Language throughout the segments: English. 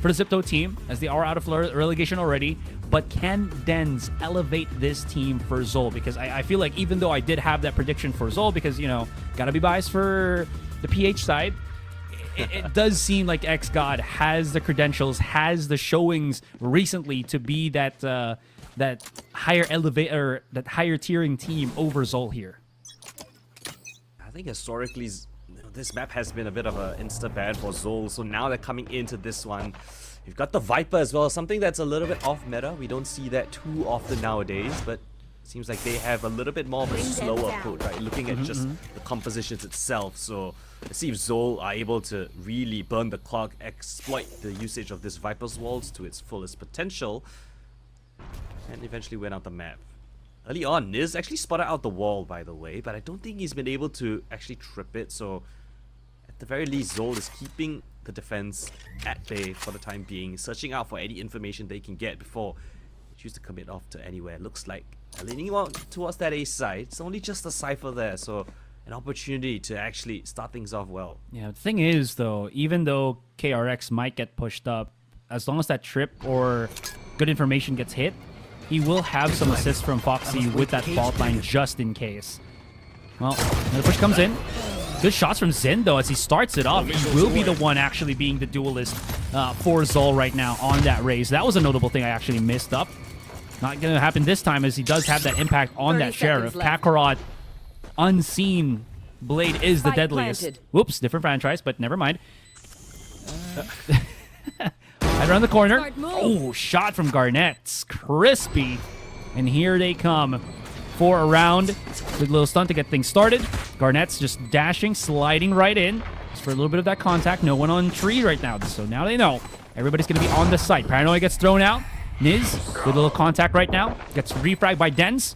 for the Zipto team, as they are out of relegation already. But can Dens elevate this team for ZOL? Because I feel like even though I did have that prediction for ZOL, because, you know, gotta be biased for the PH side, it does seem like XGOD has the credentials, has the showings recently to be that that higher elevator, that higher tiering team over ZOL here. I think historically, this map has been a bit of an insta-ban for ZOL, so now they're coming into this one. You've got the Viper as well, something that's a little bit off meta. We don't see that too often nowadays, but it seems like they have a little bit more of a slower approach, right? Looking at just the compositions itself. So let's see if ZOL are able to really burn the clock, exploit the usage of this Viper's walls to its fullest potential, and eventually win out the map. Early on, Niz actually spotted out the wall, by the way, but I don't think he's been able to actually trip it. So at the very least, ZOL is keeping the defense at bay for the time being, searching out for any information they can get before they choose to commit off to anywhere. Looks like leaning out towards that A side. It's only just a Cypher there, so an opportunity to actually start things off well. Yeah, the thing is, though, even though KRX might get pushed up, as long as that trip or good information gets hit, he will have some assists from Foxy with that fault line just in case. Well, the push comes in. Good shots from Zen, though, as he starts it off. He will be the one actually being the duelist for ZOL right now on that raise. That was a notable thing I actually missed up. Not going to happen this time, as he does have that impact on that Sheriff. Kakarot, unseen blade is the deadliest. Whoops, different franchise, but never mind. Right around the corner. Oh, shot from Garnett. Crispy. And here they come for a round. Good little stunt to get things started. Garnett's just dashing, sliding right in. Just for a little bit of that contact. No one on tree right now. So now they know. Everybody's going to be on the site. Paranoia gets thrown out. Niz, good little contact right now. Gets refragged by Dens.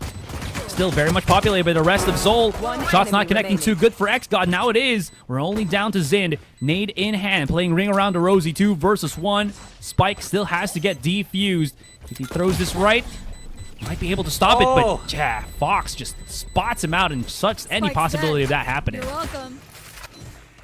Still very much populated by the rest of ZOL. Shots not connecting too good for XGOD. Now it is. We're only down to Zind. Nade in hand. Playing ring around to Rosie 2 versus 1. Spike still has to get defused. If he throws this right, might be able to stop it. But yeah, Fox just spots him out and shuts any possibility of that happening. You're welcome.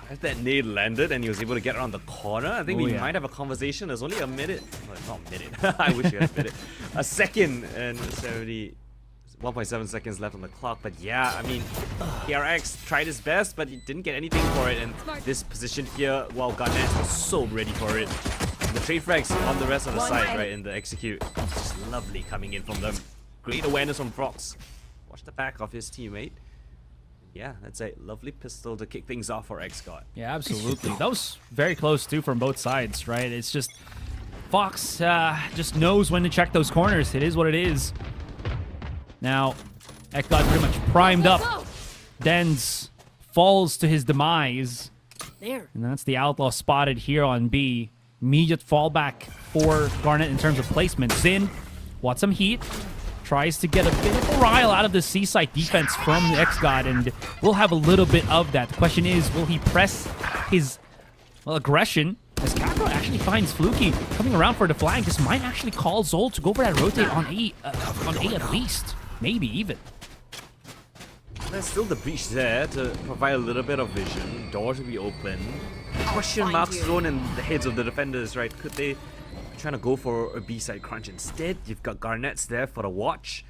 As that nade landed and he was able to get around the corner, I think we might have a conversation. There's only a minute. Well, not a minute. I wish we had a minute. A second and 1.7 seconds left on the clock. But yeah, I mean, KRX tried his best, but he didn't get anything for it. And this position here, while Garnett was so ready for it. And the trade frags on the rest of the side, right, in the execute. Just lovely coming in from them. Great awareness from Fox. Watch the back of his teammate. Yeah, that's a lovely pistol to kick things off for XGOD. Yeah, absolutely. That was very close, too, from both sides, right? It's just Fox just knows when to check those corners. It is what it is. Now, XGOD pretty much primed up. Dens falls to his demise. There. And that's the Outlaw spotted here on B. Immediate fallback for Garnet in terms of placement. Zin wants some heat. Tries to get a bit of a rile out of the C-side defense from the XGOD, and we'll have a little bit of that. The question is, will he press his aggression? As Kakarot actually finds Fluky coming around for the flag. This might actually call ZOL to go for that rotate on A at least. Maybe even. There's still the breach there to provide a little bit of vision. Door to be open. Question marks thrown in the heads of the defenders, right? Could they trying to go for a B-side crunch instead? You've got Garnets there for the watch.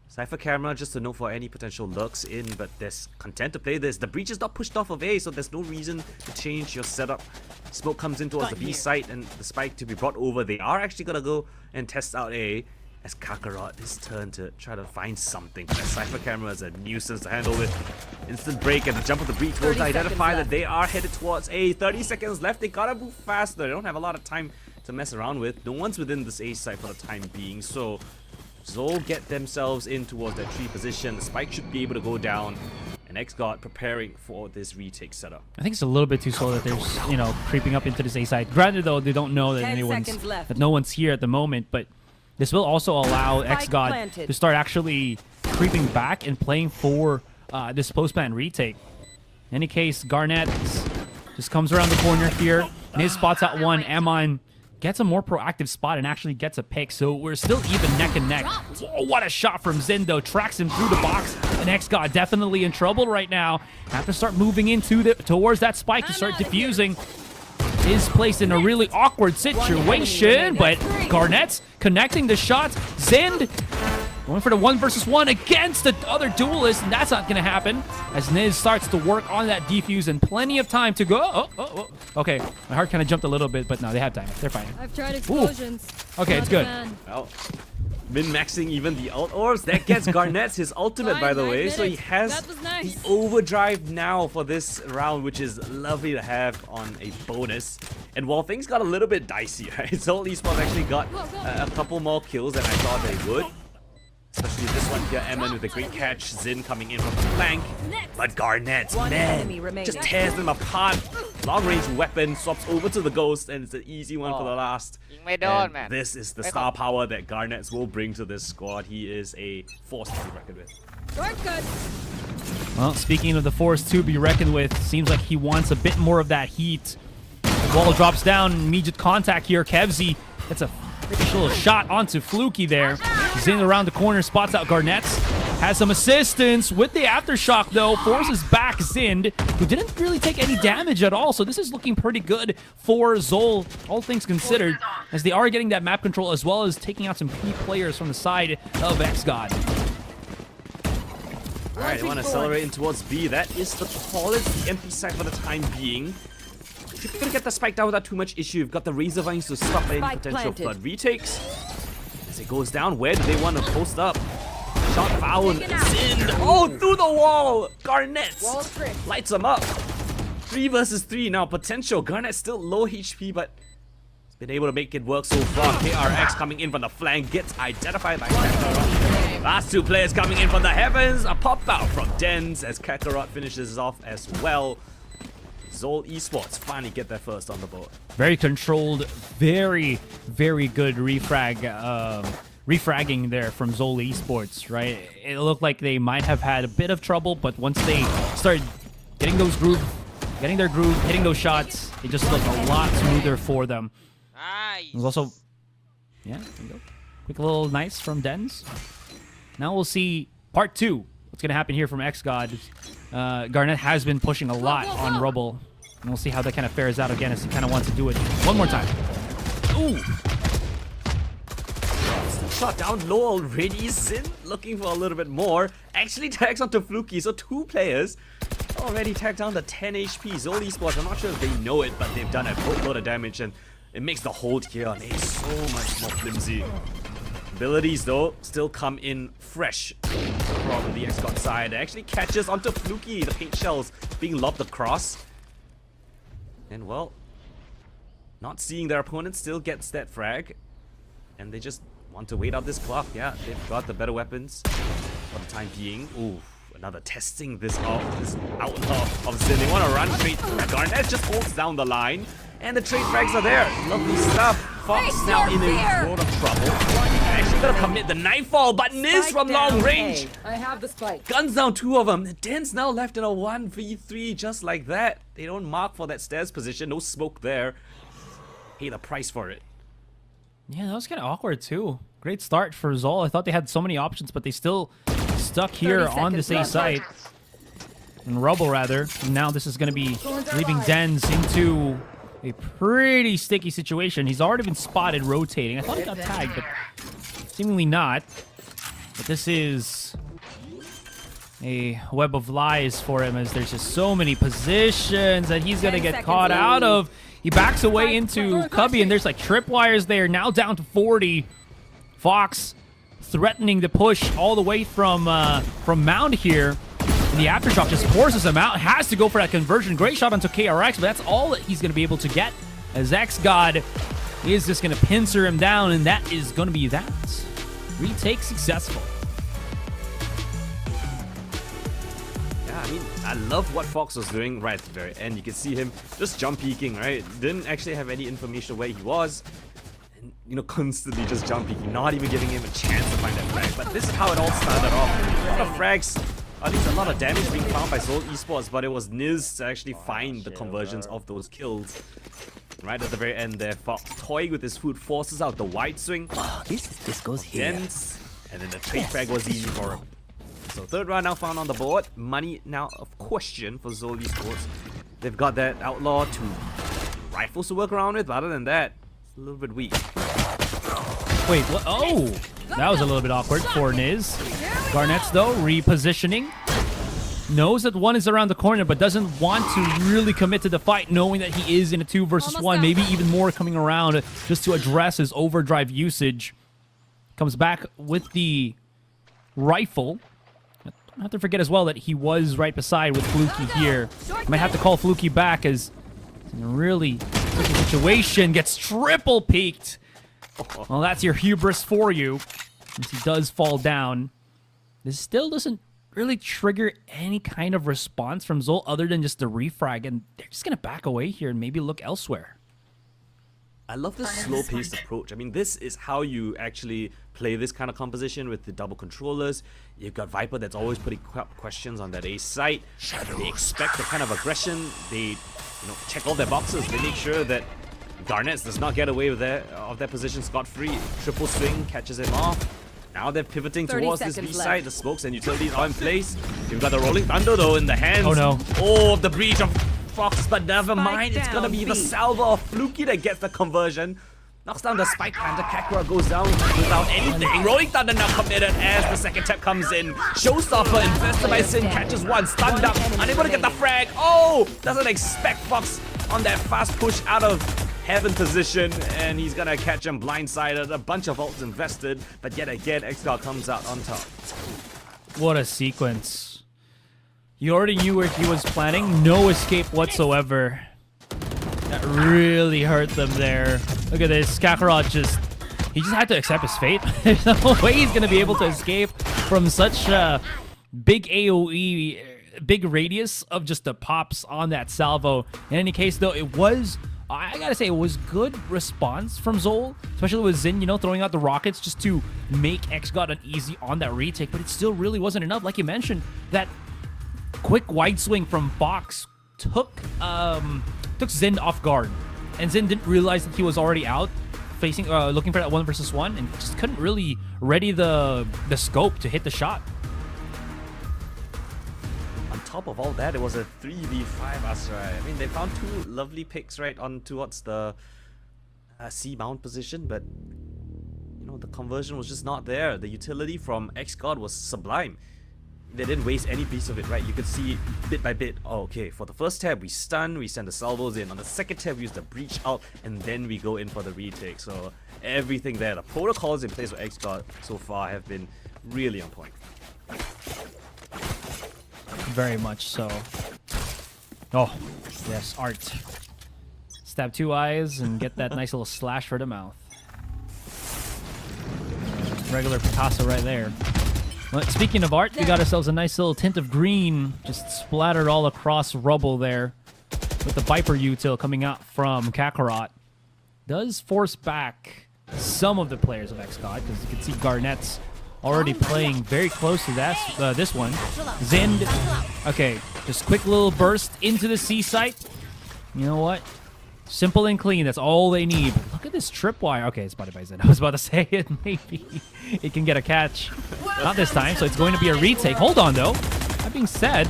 Cypher camera just to know for any potential lurks in, but there's content to play this. The breach is not pushed off of A, so there's no reason to change your setup. Smoke comes in towards the B site and the spike to be brought over. They are actually gonna go and test out A as Kakarot, his turn to try to find something. That Cypher camera is a nuisance to handle with. Instant break and the jump of the breach will identify that they are headed towards A. 30 seconds left. They gotta move faster. They don't have a lot of time to mess around with. No one's within this A site for the time being, so ZOL get themselves in towards that tree position. The spike should be able to go down, and XGOD preparing for this retake setup. I think it's a little bit too slow that they're, you know, creeping up into this A side. Granted, though, they don't know that no one's here at the moment, but this will also allow XGOD to start actually creeping back and playing for this post-plan retake. In any case, Garnett just comes around the corner here. Niz spots out one. Amon gets a more proactive spot and actually gets a pick, so we're still even neck and neck. Whoa, what a shot from Zendo. Tracks him through the box, and XGOD definitely in trouble right now. Have to start moving into towards that spike to start diffusing. is placed in a really awkward situation, but Garnett's connecting the shots. Zind going for the 1 versus 1 against the other duelist, and that's not going to happen as Niz starts to work on that defuse and plenty of time to go. Oh. Okay, my heart kind of jumped a little bit, but no, they have time. They're fine. I've tried explosions. Ooh. Okay, it's good. Well, min-maxing even the alt orbs. That gets Garnett's his ultimate, by the way. So he has the overdrive now for this round, which is lovely to have on a bonus. And while things got a little bit dicey, right? ZOL Esports actually got a couple more kills than I thought they would. Especially this one here, Emin with a great catch. Zin coming in from the flank. But Garnett, man, just tears them apart. Long-range weapon swaps over to the Ghost, and it's an easy one for the last. And this is the star power that Garnett will bring to this squad. He is a force to be reckoned with. Well, speaking of the force to be reckoned with, seems like he wants a bit more of that heat. The ball drops down, immediate contact here. Kevzi gets a little shot onto Fluky there. He's in around the corner, spots out Garnett's. Has some assistance with the aftershock though. Forces back Zind, who didn't really take any damage at all. So this is looking pretty good for ZOL, all things considered, as they are getting that map control as well as taking out some key players from the side of XGOD. Alright, they want to accelerate in towards B. That is the call. It's the empty side for the time being. If you're gonna get the spike down without too much issue, you've got the Razor Vines to stop any potential flood retakes. As it goes down, where do they want to post up? Shot found. Zind. Oh, through the wall! Garnett lights him up. 3 versus 3 now. Potential. Garnett still low HP, but he's been able to make it work so far. KRX coming in from the flank gets identified by Kakarot. Last 2 players coming in from the heavens. A pop out from Dens as Kakarot finishes off as well. ZOL Esports finally get their first on the board. Very controlled, very, very good refragging there from ZOL Esports, right? It looked like they might have had a bit of trouble, but once they started getting their groove, hitting those shots, it just looked a lot smoother for them. Nice. It was also, yeah, there you go. Quick little nice from Dens. Now we'll see part 2. What's going to happen here from XGOD. Garnett has been pushing a lot on Rubble. And we'll see how that kind of fares out again as he kind of wants to do it one more time. Ooh! Shot down low already. Zin looking for a little bit more. Actually tags onto Fluky, so 2 players already tagged down to 10 HP. ZOL Esports, I'm not sure if they know it, but they've done a boatload of damage, and it makes the hold here on A so much more flimsy. Abilities, though, still come in fresh from the XGOD side. It actually catches onto Fluky, the paint shells being lobbed across. And, well, not seeing their opponent still gets that frag. And they just want to wait out this clock. Yeah, they've got the better weapons for the time being. Ooh, another testing this outlaw of Zin. They want to run straight through. Garnett just holds down the line. And the trade frags are there. Lovely stuff. Fox now in a world of trouble. Actually gonna commit the nightfall, but Niz from long range. I have the spike. Guns down 2 of them. The Den's now left in a 1v3 just like that. They don't mark for that stairs position. No smoke there. Pay the price for it. Yeah, that was kind of awkward too. Great start for ZOL. I thought they had so many options, but they still stuck here on this A site. And Rubble, rather. And now this is going to be leaving Dens into a pretty sticky situation. He's already been spotted rotating. I thought he got tagged, but seemingly not. But this is a web of lies for him, as there's just so many positions that he's going to get caught out of. He backs away into Cubby, and there's like tripwires there. Now down to 40. Fox threatening to push all the way from Mound here. And the aftershock just forces him out. Has to go for that conversion. Great shot onto KRX, but that's all that he's going to be able to get, as XGOD is just going to pincer him down, and that is going to be that. Retake successful. Yeah, I mean, I love what Fox was doing right at the very end. You can see him just jump peeking, right? Didn't actually have any information where he was. And, you know, constantly just jump peeking, not even giving him a chance to find that frag. But this is how it all started off. A lot of frags, at least a lot of damage being found by ZOL Esports, but it was Niz to actually find the conversions of those kills. Right at the very end there, Fox toying with his food, forces out the wide swing. Oh, this goes here. Dense, and then the trade frag was easy for him. So 3rd round now found on the board. Money now of question for ZOL Esports. They've got that outlaw to rifles to work around with, but other than that, it's a little bit weak. Wait, what? Oh, that was a little bit awkward for Niz. Garnets, though, repositioning. Knows that one is around the corner, but doesn't want to really commit to the fight, knowing that he is in a 2 versus 1. Maybe even more coming around just to address his overdrive usage. Comes back with the rifle. Don't have to forget as well that he was right beside with Fluky here. Might have to call Fluky back as it's in a really tricky situation. Gets triple peaked. Well, that's your hubris for you. Since he does fall down. This still doesn't really trigger any kind of response from ZOL other than just the refrag, and they're just gonna back away here and maybe look elsewhere. I love this slow-paced approach. I mean, this is how you actually play this kind of composition with the double controllers. You've got Viper that's always putting questions on that A site. They expect the kind of aggression. They, check all their boxes. They make sure that Garnets does not get away with their position scot-free. Triple swing catches him off. Now they're pivoting towards this B side. The smokes and utilities are in place. You've got the Rolling Thunder though in the hands. Oh no! Oh, the breach of Fox, but never mind. It's gonna be the salvo of Fluky that gets the conversion. Knocks down the Spike Panther. Kakarot goes down without anything. Rolling Thunder now committed as the second tap comes in. Showstopper infested by Sin catches one. Stunned up. Unable to get the frag. Oh! Doesn't expect Fox on that fast push out of Heaven position, and he's gonna catch him blindsided. A bunch of ults invested, but yet again, XGOD comes out on top. What a sequence. You already knew where he was planning. No escape whatsoever. That really hurt them there. Look at this. Kakarot he just had to accept his fate. There's no way he's gonna be able to escape from such a big AoE, big radius of just the pops on that salvo. In any case, though, I gotta say, it was good response from ZOL, especially with Xin, throwing out the rockets just to make XGOD uneasy on that retake, but it still really wasn't enough. Like you mentioned, that quick wide swing from Fox took Xin off guard, and Xin didn't realize that he was already out, looking for that 1 versus 1, and just couldn't really ready the scope to hit the shot. On top of all that, it was a 3v5 Asrai. I mean, they found 2 lovely picks right on towards the C-bound position, but the conversion was just not there. The utility from XGOD was sublime. They didn't waste any piece of it, right? You could see bit by bit. Oh, okay, for the first tab, we stun, we send the salvos in. On the second tab, we use the breach out, and then we go in for the retake. So everything there, the protocols in place for XGOD so far have been really on point. Very much so. Oh, yes, art. Stab 2 eyes and get that nice little slash for the mouth. Regular Picasso right there. Well, speaking of art, we got ourselves a nice little tint of green just splattered all across rubble there with the Viper util coming out from Kakarot. Does force back some of the players of XGOD, because you can see Garnet's already playing very close to this one. Zind. Okay, just quick little burst into the C site. You know what? Simple and clean. That's all they need. But look at this tripwire. Okay, it's spotted by Zind. I was about to say it. Maybe it can get a catch. Not this time, so it's going to be a retake. Hold on, though. That being said,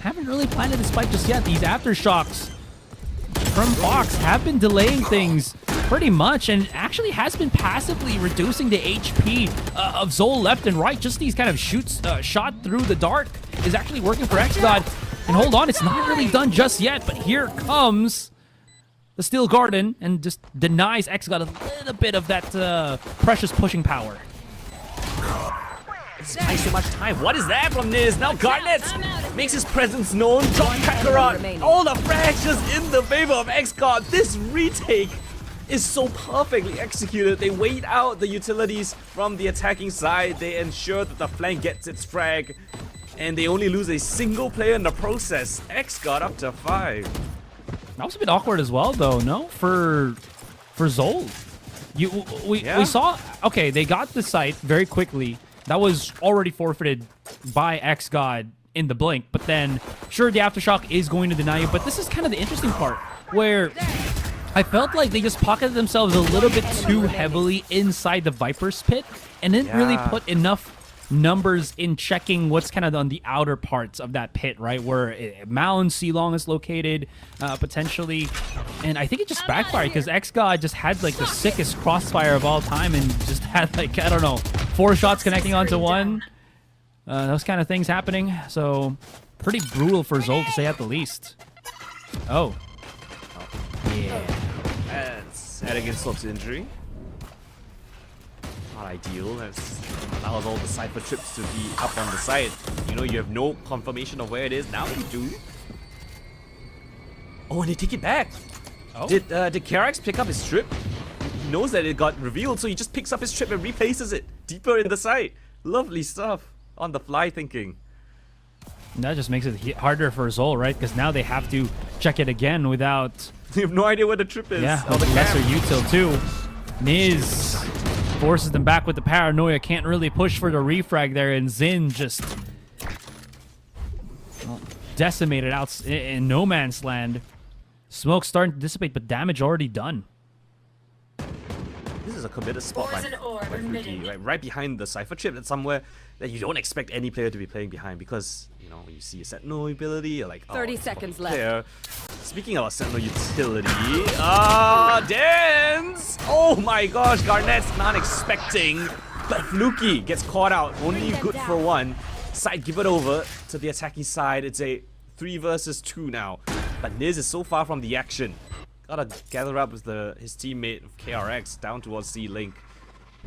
haven't really planted the spike just yet. These aftershocks from Fox have been delaying things pretty much, and actually has been passively reducing the HP of ZOL left and right. Just these kind of shot through the dark is actually working for XGOD. And hold on, it's not really done just yet, but here comes the Steel Garden and just denies XGOD a little bit of that precious pushing power. It's buying so much time. What is that from Niz? Now Garnet makes his presence known. Drop Kakarot. All the frags just in the favor of XGOD. This retake is so perfectly executed. They wait out the utilities from the attacking side. They ensure that the flank gets its frag. And they only lose a single player in the process. XGOD up to 5. That was a bit awkward as well, though, no? For ZOL. We saw... Okay, they got the site very quickly. That was already forfeited by XGOD in the blink. But then, sure, the Aftershock is going to deny you. But this is kind of the interesting part, where I felt like they just pocketed themselves a little bit too heavily inside the Viper's pit and didn't really put enough numbers in checking what's kind of on the outer parts of that pit, right? Where Mound C-Long is located, potentially. And I think it just backfired because XGOD just had like the sickest crossfire of all time and just had like, I don't know, 4 shots connecting onto one. Those kind of things happening. So pretty brutal for ZOL to say at the least. Oh. Yeah. That's heading insult to injury. Not ideal. That allows all the Cypher trips to be up on the side. You know, you have no confirmation of where it is. Now you do. Oh, and they take it back. Oh. Did Karax pick up his trip? He knows that it got revealed, so he just picks up his trip and replaces it deeper in the site. Lovely stuff. On the fly thinking. And that just makes it harder for ZOL, right? Because now they have to check it again without... You have no idea where the trip is. Yeah, the lesser util too. Niz forces them back with the paranoia. Can't really push for the refrag there, and Zin just decimated out in no man's land. Smoke starting to dissipate, but damage already done. This is a committed spot by Fluky, right behind the Cypher chip. That's somewhere that you don't expect any player to be playing behind because, you know, you see a Sentinel ability, you're like, oh, 30 seconds left. Player. Speaking of a Sentinel utility, Dance! Oh my gosh, Garnet's not expecting, but Fluky gets caught out. Only good for one. Side, give it over to the attacking side. It's a 3 versus 2 now, but Niz is so far from the action. Gotta gather up with his teammate of KRX down towards C-Link.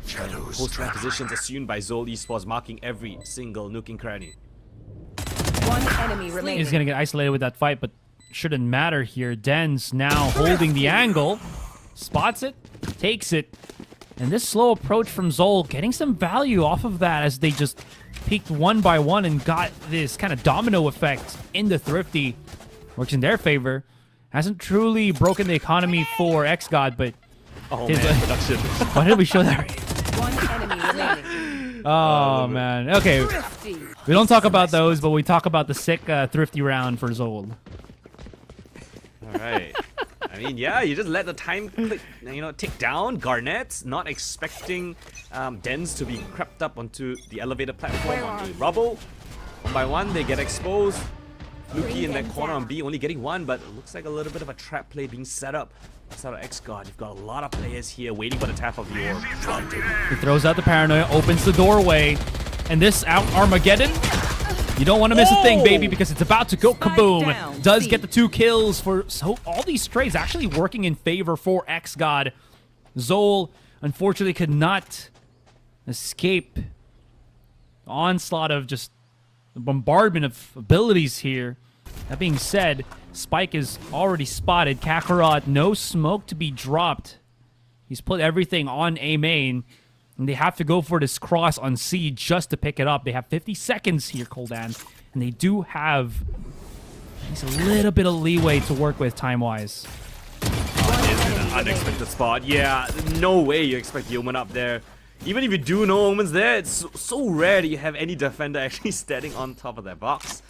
Post-rank positions assumed by ZOL Esports, marking every single nook and cranny. One enemy remaining. He's gonna get isolated with that fight, but shouldn't matter here. Den's now holding the angle, spots it, takes it, and this slow approach from ZOL getting some value off of that as they just peeked one by one and got this kind of domino effect into Thrifty. Works in their favor. Hasn't truly broken the economy for XGOD, but... Oh man, production. Why did we show that? One enemy remaining. Oh man. Okay. Thrifty. We don't talk about those, but we talk about the sick Thrifty round for ZOL. Alright. I mean, yeah, you just let the time click, tick down. Garnet's not expecting Dens to be crept up onto the elevator platform on the rubble. One by one, they get exposed. Fluky in that corner on B, only getting one, but it looks like a little bit of a trap play being set up. Outside of XGOD, you've got a lot of players here waiting for the tap of the orb. He throws out the paranoia, opens the doorway, and this out Armageddon. You don't want to miss a thing, baby, because it's about to go kaboom. Does get the 2 kills for all these trades actually working in favor for XGOD. ZOL unfortunately could not escape the onslaught of just the bombardment of abilities here. That being said, Spike is already spotted. Kakarot, no smoke to be dropped. He's put everything on A main, and they have to go for this cross on C just to pick it up. They have 50 seconds here, Koldan, and they do have at least a little bit of leeway to work with time-wise. It's in an unexpected spot. Yeah, no way you expect Yeoman up there. Even if you do know Omen's there, it's so rare that you have any defender actually standing on top of that box.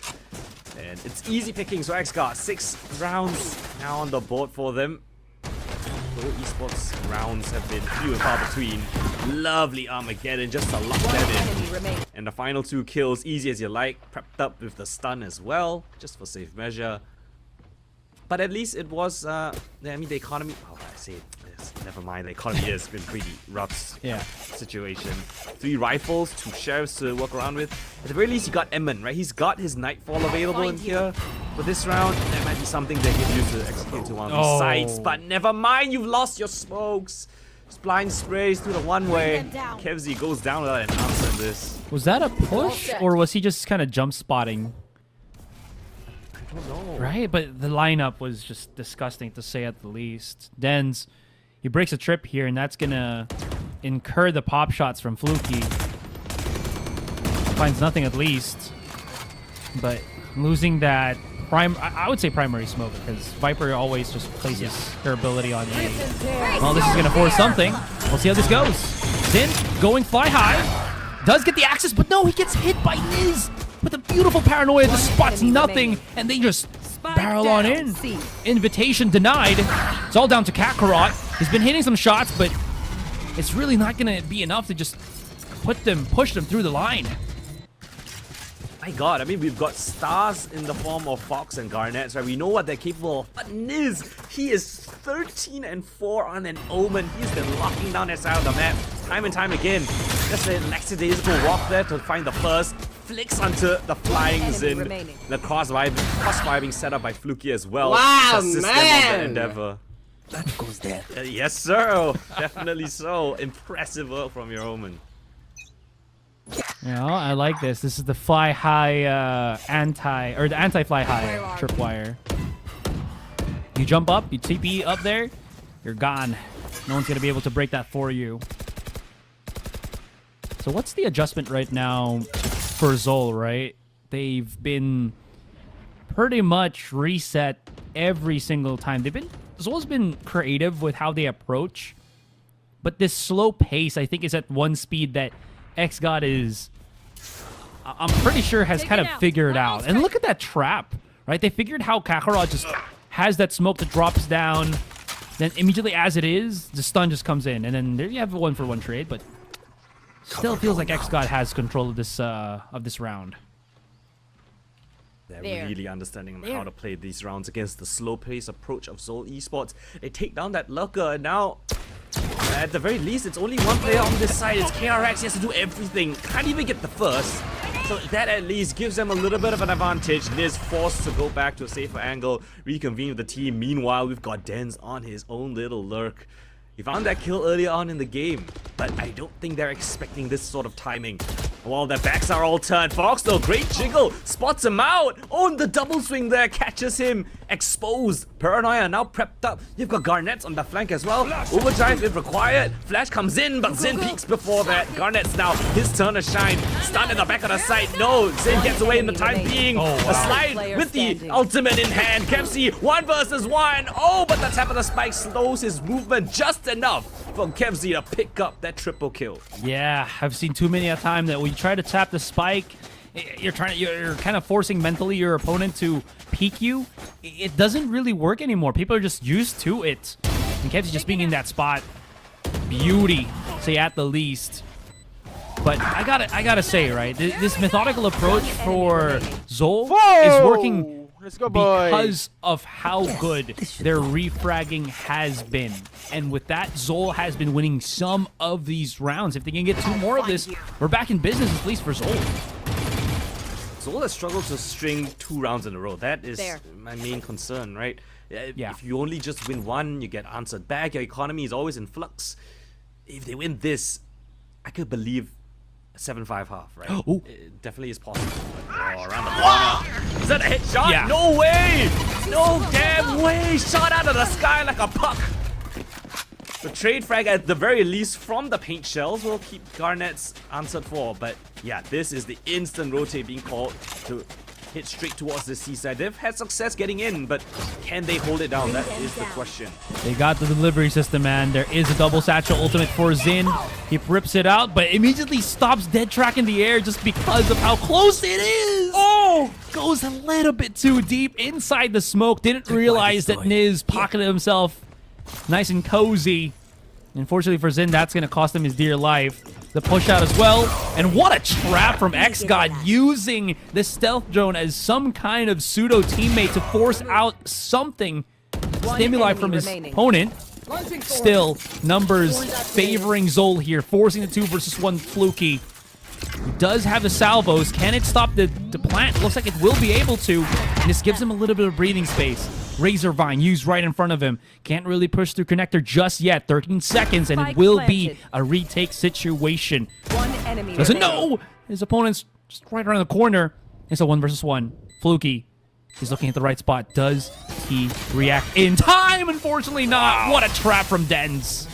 And it's easy pickings for XGOD. 6 rounds now on the board for them. Though esports rounds have been few and far between. Lovely Armageddon just to lock that in. And the final 2 kills, easy as you like. Prepped up with the stun as well, just for safe measure. But at least it was, I mean, the economy... Oh, I say this. Never mind, the economy has been pretty rough situation. 3 rifles, 2 sheriffs to work around with. At the very least, you got Emmon, right? He's got his Nightfall available in here. For this round, there might be something they can use to execute to one of these sites. But never mind, you've lost your smokes. Just blind sprays through the one-way. Kevzi goes down without an answer in this. Was that a push, or was he just kind of jump spotting? I don't know. Right, but the lineup was just disgusting to say at the least. Dens, he breaks a trip here, and that's gonna incur the pop shots from Fluky. Finds nothing at least, but losing that I would say primary smoke, because Viper always just places her ability on A. Well, this is gonna force something. We'll see how this goes. Zin going fly high, does get the access, but no, he gets hit by Niz. With a beautiful paranoia, just spots nothing, and they just barrel on in. Invitation denied. It's all down to Kakarot. He's been hitting some shots, but it's really not going to be enough to just push them through the line. My God, I mean, we've got stars in the form of Fox and Garnets, right? We know what they're capable of. But Niz, he is 13 and 4 on an Omen. He's been locking down that side of the map time and time again. Just a lackadaisical walk there to find the first. Flicks onto the flying Zin. The crossfire being set up by Fluky as well. Wow, to assist them on man! the endeavor. That goes there. Yes, sir. Definitely so. Impressive work from your Omen. You know, I like this. This is the fly high the anti-fly high tripwire. You jump up, you TP up there, you're gone. No one's gonna be able to break that for you. So what's the adjustment right now for ZOL, right? They've been pretty much reset every single time. ZOL's been creative with how they approach, but this slow pace, I think, is at one speed that XGOD is, I'm pretty sure, has kind of figured out. And look at that trap, right? They figured how Kakarot just has that smoke that drops down, then immediately as it is, the stun just comes in, and then there you have a 1-for-1 trade, but still feels like XGOD has control of this round. They're really understanding how to play these rounds against the slow-paced approach of ZOL Esports. They take down that lurker, and now, at the very least, it's only one player on this side. It's KRX. He has to do everything. Can't even get the first. So that at least gives them a little bit of an advantage. Niz forced to go back to a safer angle, reconvene with the team. Meanwhile, we've got Denz on his own little lurk. He found that kill earlier on in the game, but I don't think they're expecting this sort of timing. While their backs are all turned, Fox though, great jiggle, spots him out. Oh, and the double swing there catches him. Exposed. Paranoia now prepped up. You've got Garnets on the flank as well. Overdrive if required. Flash comes in, but Zin peeks before that. Garnets now, his turn to shine. Stun in the back of the site. No, Zin gets away in the time being. A slide with the ultimate in hand. Kevzi, 1 versus 1. Oh, but the tap of the spike slows his movement just enough for Kevzi to pick up that triple kill. Yeah, I've seen too many a time that when you try to tap the spike, you're kind of forcing mentally your opponent to peek you. It doesn't really work anymore. People are just used to it. And Kevzi just being in that spot, beauty, say at the least. But I gotta say, right, this methodical approach for ZOL is working. Let's go, boy. Because of how good their refragging has been. And with that, ZOL has been winning some of these rounds. If they can get 2 more of this, we're back in business, at least for ZOL. ZOL has struggled to string 2 rounds in a row. That is my main concern, right? Yeah. If you only just win 1, you get answered back. Your economy is always in flux. If they win this, I could believe 7-5 half, right? Ooh. It definitely is possible. But, around the corner. Is that a headshot? Yeah. No way! No damn way! Shot out of the sky like a puck. The trade frag, at the very least, from the paint shells will keep Garnet's answered for. But yeah, this is the instant rotate being called to hit straight towards the seaside. They've had success getting in, but can they hold it down? That is the question. They got the delivery system, man. There is a double satchel ultimate for Zin. He rips it out, but immediately stops dead track in the air just because of how close it is. Oh! Goes a little bit too deep inside the smoke. Didn't realize that Niz pocketed himself nice and cozy. Unfortunately for Zin, that's going to cost him his dear life. The push out as well. And what a trap from XGOD, using the stealth drone as some kind of pseudo teammate to force out something, stimuli from his opponent. Still, numbers favoring ZOL here, forcing the 2 versus 1 Fluky. He does have the salvos. Can it stop the plant? Looks like it will be able to. And this gives him a little bit of breathing space. Razor Vine used right in front of him. Can't really push through connector just yet. 13 seconds, and it will be a retake situation. Doesn't know! His opponent's just right around the corner. It's a 1 versus 1. Fluky. He's looking at the right spot. Does he react in time? Unfortunately not. What a trap from Denz.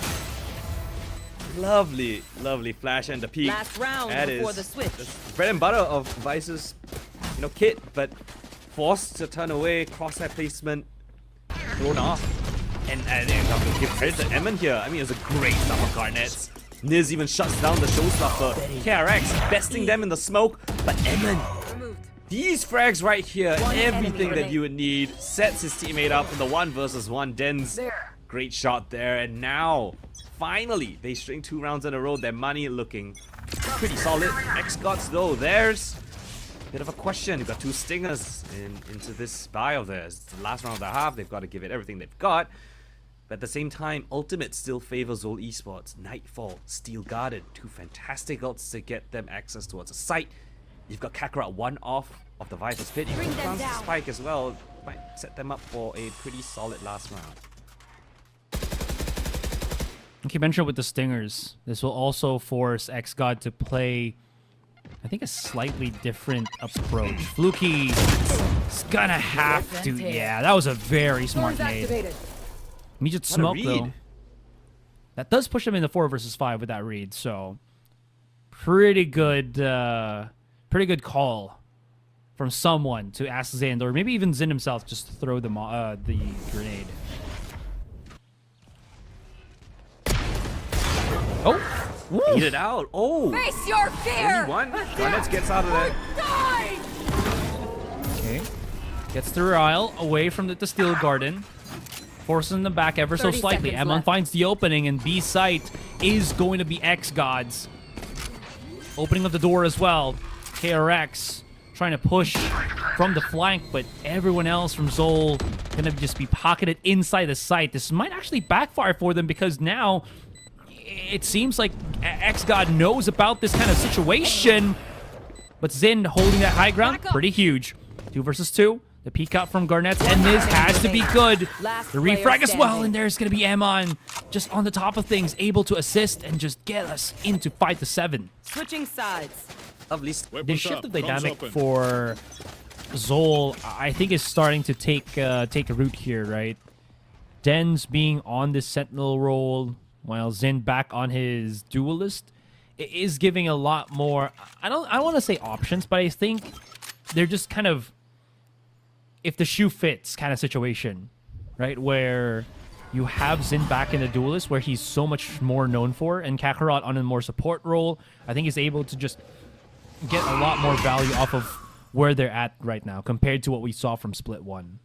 Lovely, lovely flash and the peak. Last round that before is the switch. the bread and butter of Vice's, kit, but forced to turn away, crosshair placement, thrown off. And I'm going to give credit to Emin here. I mean, it was a great stuff of Garnets. Niz even shuts down the showstopper. KRX besting them in the smoke, but Emin, these frags right here, everything that you would need, sets his teammate up in the 1 versus 1. Denz, great shot there, and now, finally, they string 2 rounds in a row. Their money looking pretty solid. XGODs though, there's a bit of a question. You've got 2 stingers into this buy of theirs. It's the last round of the half. They've got to give it everything they've got. But at the same time, Ultimate still favors ZOL Esports. Nightfall, Steel Garden, 2 fantastic ults to get them access towards a site. You've got Kakarot 1 off of the Viper's Pit. You can bounce the Spike as well. Might set them up for a pretty solid last round. Okay, mentioned with the Stingers, this will also force XGOD to play, I think, a slightly different approach. Fluky is gonna have to. Yeah, that was a very smart nade. Immediate smoke though. That does push him in the 4 versus 5 with that read. So pretty good call from someone to ask Zin, or maybe even Zin himself, just to throw the grenade. Oh, Eat it out. Oh, Face your fear. one. Garnets gets out of that. okay. Gets through Ryle away from the Steel Garden. Forcing them back ever so 30 slightly. seconds Emon left. finds the opening, and B site is going to be XGOD's. Opening up the door as well. KRX trying to push from the flank, but everyone else from ZOL gonna just be pocketed inside the site. This might actually backfire for them, because now it seems like XGOD knows about this kind of situation. But Zin holding that high ground, pretty huge. 2 versus 2. The peek out from Garnets, and this has to be good. The refrag as well, and there's going to be Emon just on the top of things, able to assist and just get us into 5-7. Switching sides. Lovely. The shift of dynamic for ZOL, I think, is starting to take a root here, right? Den's being on this Sentinel role, while Zin back on his Duelist, it is giving a lot more. I don't want to say options, but I think they're just kind of, if the shoe fits kind of situation, right? Where you have Zin back in the Duelist, where he's so much more known for, and Kakarot on a more support role. I think he's able to just get a lot more value off of where they're at right now compared to what we saw from Split 1.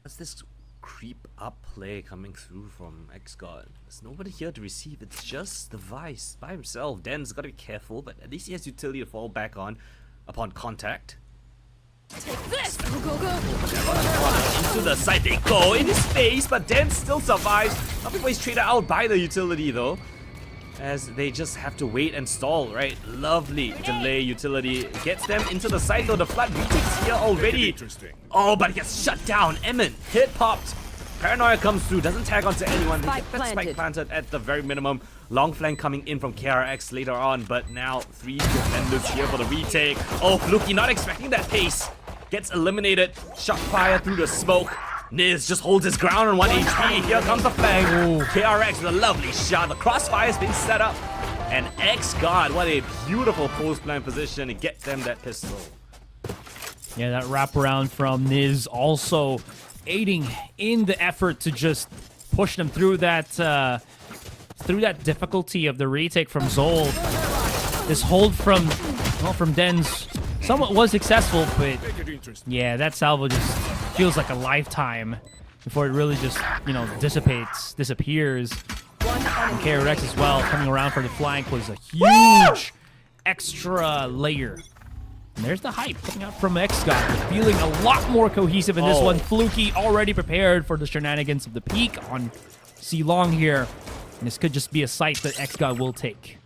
What's this creep up play coming through from XGOD? There's nobody here to receive. It's just the Vice by himself. Den's got to be careful, but at least he has utility to fall back on upon contact. Take this. Go, go, go. Into the side they go, in his face, but Den still survives. Not before he's traded out by the utility though, as they just have to wait and stall, right? Lovely delay utility gets them into the side though. The flood retakes here already. Oh, but it gets shut down. Emon hit popped. Paranoia comes through, doesn't tag onto anyone. They get that spike planted at the very minimum. Long flank coming in from KRX later on, but now 3 defenders here for the retake. Oh, Fluky not expecting that pace. Gets eliminated. Shot fire through the smoke. Niz just holds his ground on 1 HP. Here comes the flank. Ooh. KRX with a lovely shot. The crossfire's been set up. And XGOD, what a beautiful post-plan position to get them that pistol. Yeah, that wraparound from Niz also aiding in the effort to just push them through that difficulty of the retake from ZOL. This hold from Den's somewhat was successful, but yeah, that salvo just feels like a lifetime before it really just, disappears. And KRX as well, coming around for the flank, was a huge extra layer. And there's the hype coming out from XGOD, feeling a lot more cohesive in this one. Fluky already prepared for the shenanigans of the peak on C Long here. And this could just be a site that XGOD will take.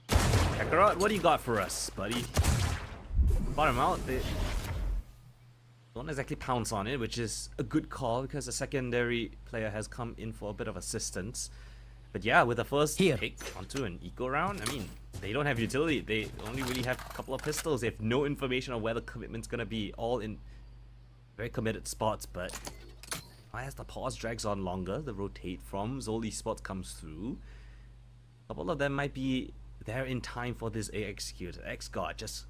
Kakarot, what do you got for us, buddy? Bottom out, they don't exactly pounce on it, which is a good call because the secondary player has come in for a bit of assistance. But yeah, with the first pick onto an eco round, I mean, they don't have utility. They only really have a couple of pistols. They have no information on where the commitment's gonna be, all in very committed spots. But as the pause drags on longer, the rotate from ZOL Esports comes through. A couple of them might be there in time for this A execute. XGOD just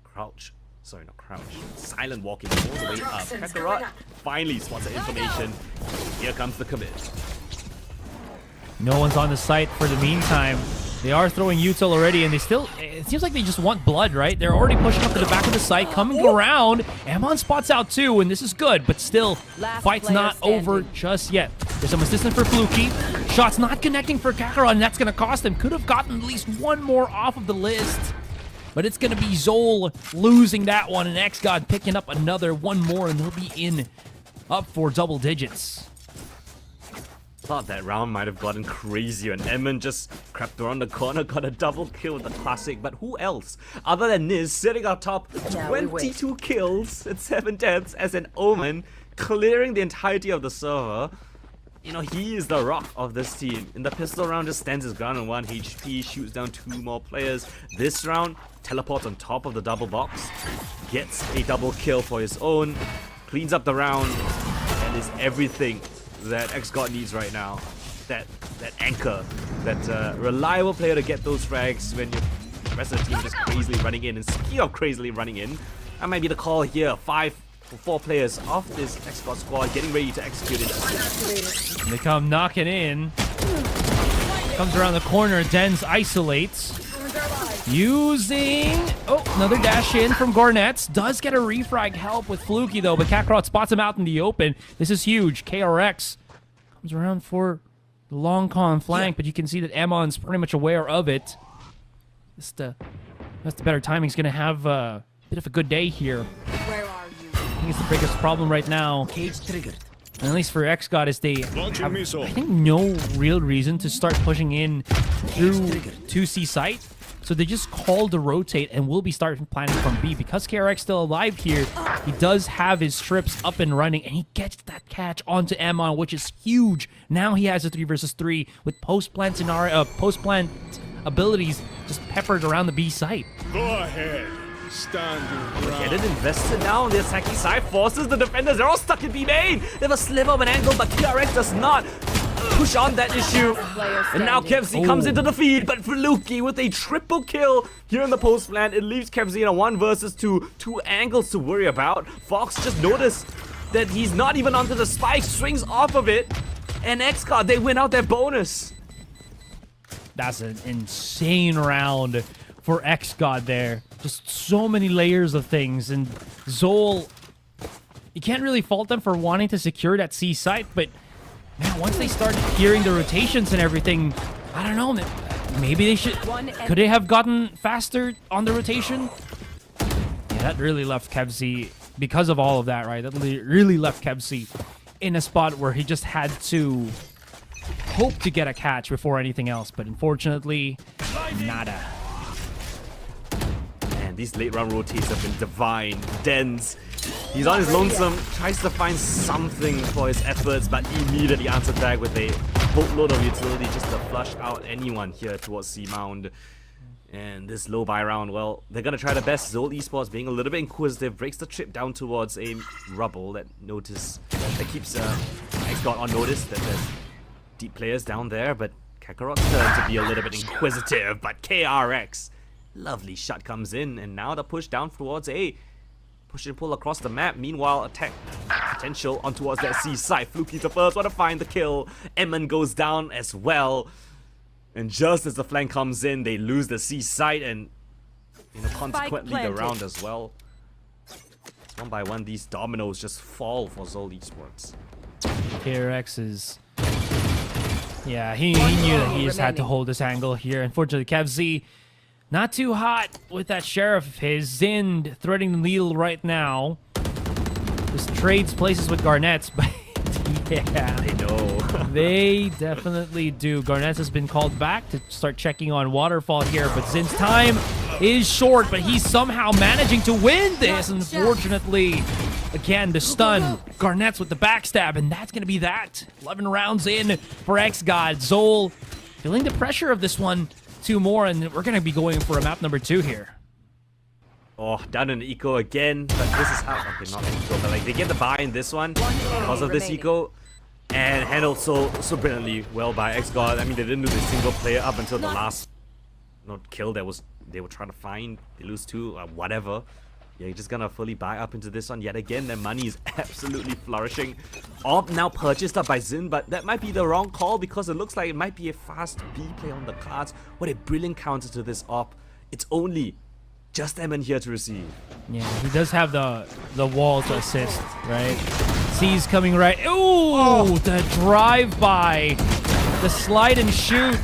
crouch. Sorry, not crouch. Silent walking all the way up. Kakarot finally spots the information. Here comes the commit. No one's on the site for the meantime. They are throwing util already, and they still, it seems like they just want blood, right? They're already pushing up to the back of the site, coming around. Emon spots out too, and this is good, but still, fight's not over just yet. There's some assistance for Fluky. Shots not connecting for Kakarot, and that's going to cost him. Could have gotten at least one more off of the list. But it's going to be ZOL losing that one, and XGOD picking up another one more, and they'll be in up for double digits. Thought that round might have gotten crazier, and Emin just crept around the corner, got a double kill with the classic. But who else other than Niz sitting up top, 22 kills and 7 deaths as an Omen, clearing the entirety of the server. You know, he is the rock of this team. In the pistol round, just stands his ground on 1 HP, shoots down 2 more players. This round, teleports on top of the double box, gets a double kill for his own, cleans up the round, and is everything that XGOD needs right now. That anchor, that reliable player to get those frags when the rest of the team just crazily running in. And speaking of crazily running in, that might be the call here. 4 players off this XGOD squad getting ready to execute it. They come knocking in. Comes around the corner. Dens isolates. Using... Oh, another dash in from Garnets. Does get a refrag help with Fluky, though, but Kakarot spots him out in the open. This is huge. KRX comes around for the long con flank, but you can see that Emon's pretty much aware of it. That's the better timing. He's going to have a bit of a good day here. Where are you? I think it's the biggest problem right now. Cage triggered. And at least for XGOD, is they have, I think, no real reason to start pushing in through 2C site. So they just call to rotate and will be starting planning from B. Because KRX still alive here, he does have his strips up and running, and he gets that catch onto Emon, which is huge. Now he has a 3 versus 3 with post-plant scenario, post-plant abilities just peppered around the B site. Go ahead. Stand your ground. Get it invested now on the attacking side, forces the defenders. They're all stuck in B main. They have a sliver of an angle, but KRX does not push on that issue. And now Kevzi comes into the feed, but Fluky with a triple kill here in the post plant. It leaves Kevzi in a 1 versus 2. 2 angles to worry about. Fox just noticed that he's not even onto the spike, swings off of it, and XGOD, they win out their bonus. That's an insane round for XGOD there. Just so many layers of things, and ZOL, you can't really fault them for wanting to secure that C site, but man, once they started hearing the rotations and everything, I don't know, maybe they should... Could they have gotten faster on the rotation? Yeah, that really left Kevzi, because of all of that, right? That really left Kevzi in a spot where he just had to hope to get a catch before anything else, but unfortunately, nada. Man, these late round rotates have been divine. Dens, he's on his lonesome, tries to find something for his efforts, but immediately answered back with a boatload of utility just to flush out anyone here towards C-Mound. And this low buy round, well, they're going to try the best. ZOL Esports being a little bit inquisitive, breaks the trip down towards a rubble that keeps XGOD on notice that there's deep players down there, but Kakarot's turn to be a little bit inquisitive, but KRX, lovely shot comes in, and now the push down towards A. Push and pull across the map. Meanwhile, attack potential on towards that C side. Fluky's the first one to find the kill. Emon goes down as well. And just as the flank comes in, they lose the C side, and consequently the round as well. One by one, these dominoes just fall for ZOL Esports. KRX is... Yeah, he knew that he just had to hold this angle here. Unfortunately, Kevzi not too hot with that sheriff of his. Zind threading the needle right now. Just trades places with Garnets, but yeah. They know. They definitely do. Garnets has been called back to start checking on Waterfall here, but Zind's time is short, but he's somehow managing to win this. Unfortunately, again, the stun. Garnets with the backstab, and that's going to be that. 11 rounds in for XGOD. ZOL feeling the pressure of this one. 2 more, and we're going to be going for a map number 2 here. Oh, down in the eco again, but this is how... Okay, not eco, but like they get the buy in this one because of this eco, and handled so brilliantly well by XGOD. I mean, they didn't lose a single player up until the last kill that they were trying to find. They lose 2, whatever. Yeah, you're just gonna fully buy up into this one yet again. Their money is absolutely flourishing. Orb now purchased up by Zin, but that might be the wrong call because it looks like it might be a fast B play on the cards. What a brilliant counter to this Orb. It's only Just Emin here to receive. Yeah, he does have the wall to assist, right? C's coming right. Ooh, the drive-by. The slide and shoot.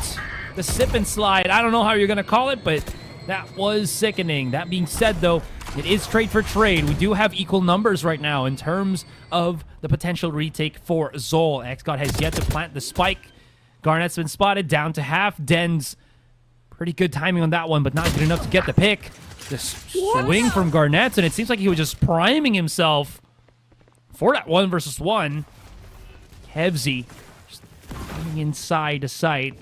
The sip and slide. I don't know how you're going to call it, but that was sickening. That being said, though, it is trade for trade. We do have equal numbers right now in terms of the potential retake for ZOL. XGOD has yet to plant the spike. Garnet's been spotted down to half. Den's pretty good timing on that one, but not good enough to get the pick. The swing from Garnet's, and it seems like he was just priming himself for that 1 versus 1. Kevzy just coming inside to sight.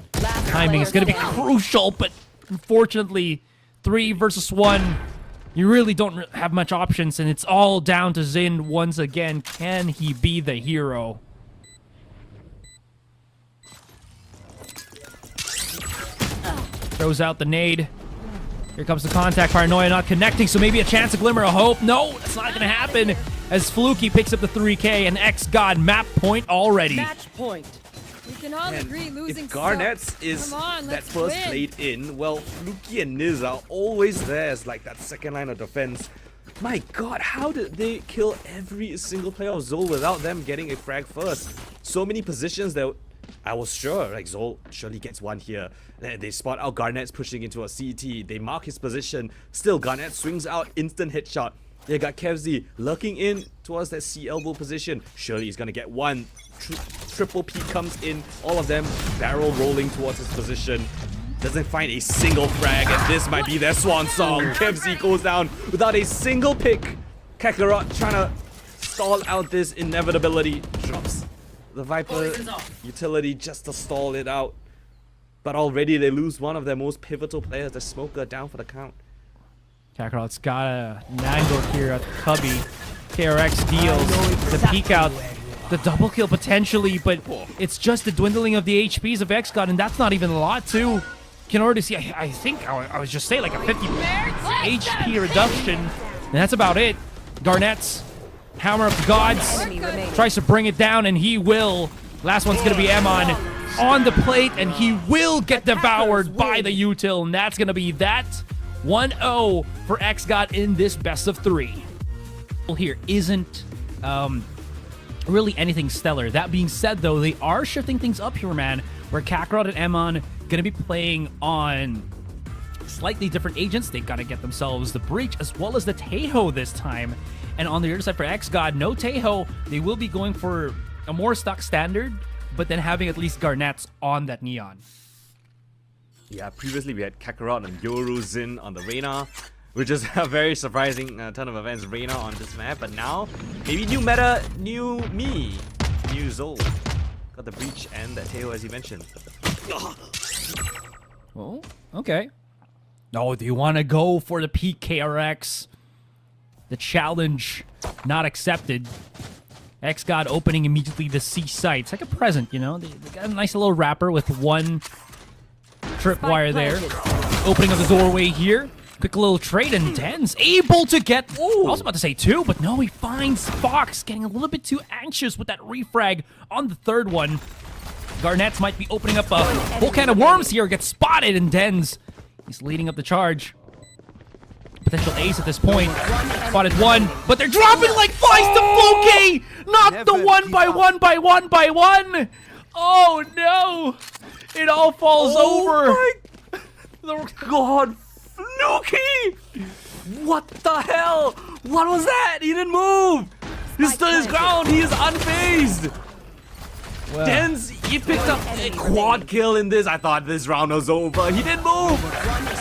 Timing is going to be crucial, but unfortunately, 3 versus 1, you really don't have much options, and it's all down to Zin once again. Can he be the hero? Throws out the nade. Here comes the contact. Paranoia not connecting, so maybe a chance, a glimmer of hope. No, that's not going to happen as Fluky picks up the 3K and XGOD map point already. Match point. We can all agree losing If Garnet's is that first blade in, well, Fluky and Niz are always there as like that second line of defense. My god, how did they kill every single player of ZOL without them getting a frag first? So many positions that I was sure, like, ZOL surely gets one here. They spot out Garnet's pushing into a CT. They mark his position. Still, Garnet swings out, instant headshot. They got Kevzy looking in towards that C elbow position. Surely he's gonna get one. Triple P comes in. All of them barrel rolling towards his position. Doesn't find a single frag, and this might be their swan song. Kevzy goes down without a single pick. Kakarot trying to stall out this inevitability. Drops the Viper utility just to stall it out. But already they lose one of their most pivotal players, the Smoker, down for the count. Kakarot's got a Nangle here at the cubby. KRX deals the peek out. The double kill potentially, but it's just the dwindling of the HPs of XGOD, and that's not even a lot too. You can already see, I think I was just saying like a 50 HP reduction, and that's about it. Garnet's Hammer of the Gods tries to bring it down, and he will. Last one's gonna be Emon on the plate, and he will get devoured by the util, and that's gonna be that 1-0 for XGOD in this best of 3. Here isn't really anything stellar. That being said, though, they are shifting things up here, man, where Kakarot and Emon gonna be playing on slightly different agents. They've got to get themselves the Breach as well as the Teho this time. And on the other side for XGOD, no Teho. They will be going for a more stock standard, but then having at least Garnets on that Neon. Yeah, previously we had Kakarot and Yoru Zin on the Reyna, which is a very surprising ton of events. Reyna on this map, but now maybe new meta, new me, new ZOL. Got the Breach and the Teho as you mentioned. Well, okay. Oh, do you want to go for the PKRX? The challenge not accepted. XGOD opening immediately the C site. It's like a present, you know? They got a nice little wrapper with one tripwire there. Opening of the doorway here. Quick little trade, and Den's able to get... I was about to say 2, but no, he finds Fox getting a little bit too anxious with that refrag on the third one. Garnets might be opening up a whole can of worms here. Gets spotted, and Den's... He's leading up the charge. Potential ace at this point. Spotted one, but they're dropping like flies to Fluky! Not the 1x1x1x1! Oh no! It all falls over! My god, Fluky! What the hell? What was that? He didn't move! He stood his ground, he is unfazed! Well, Den's, he picked up a quad kill in this. I thought this round was over. He didn't move.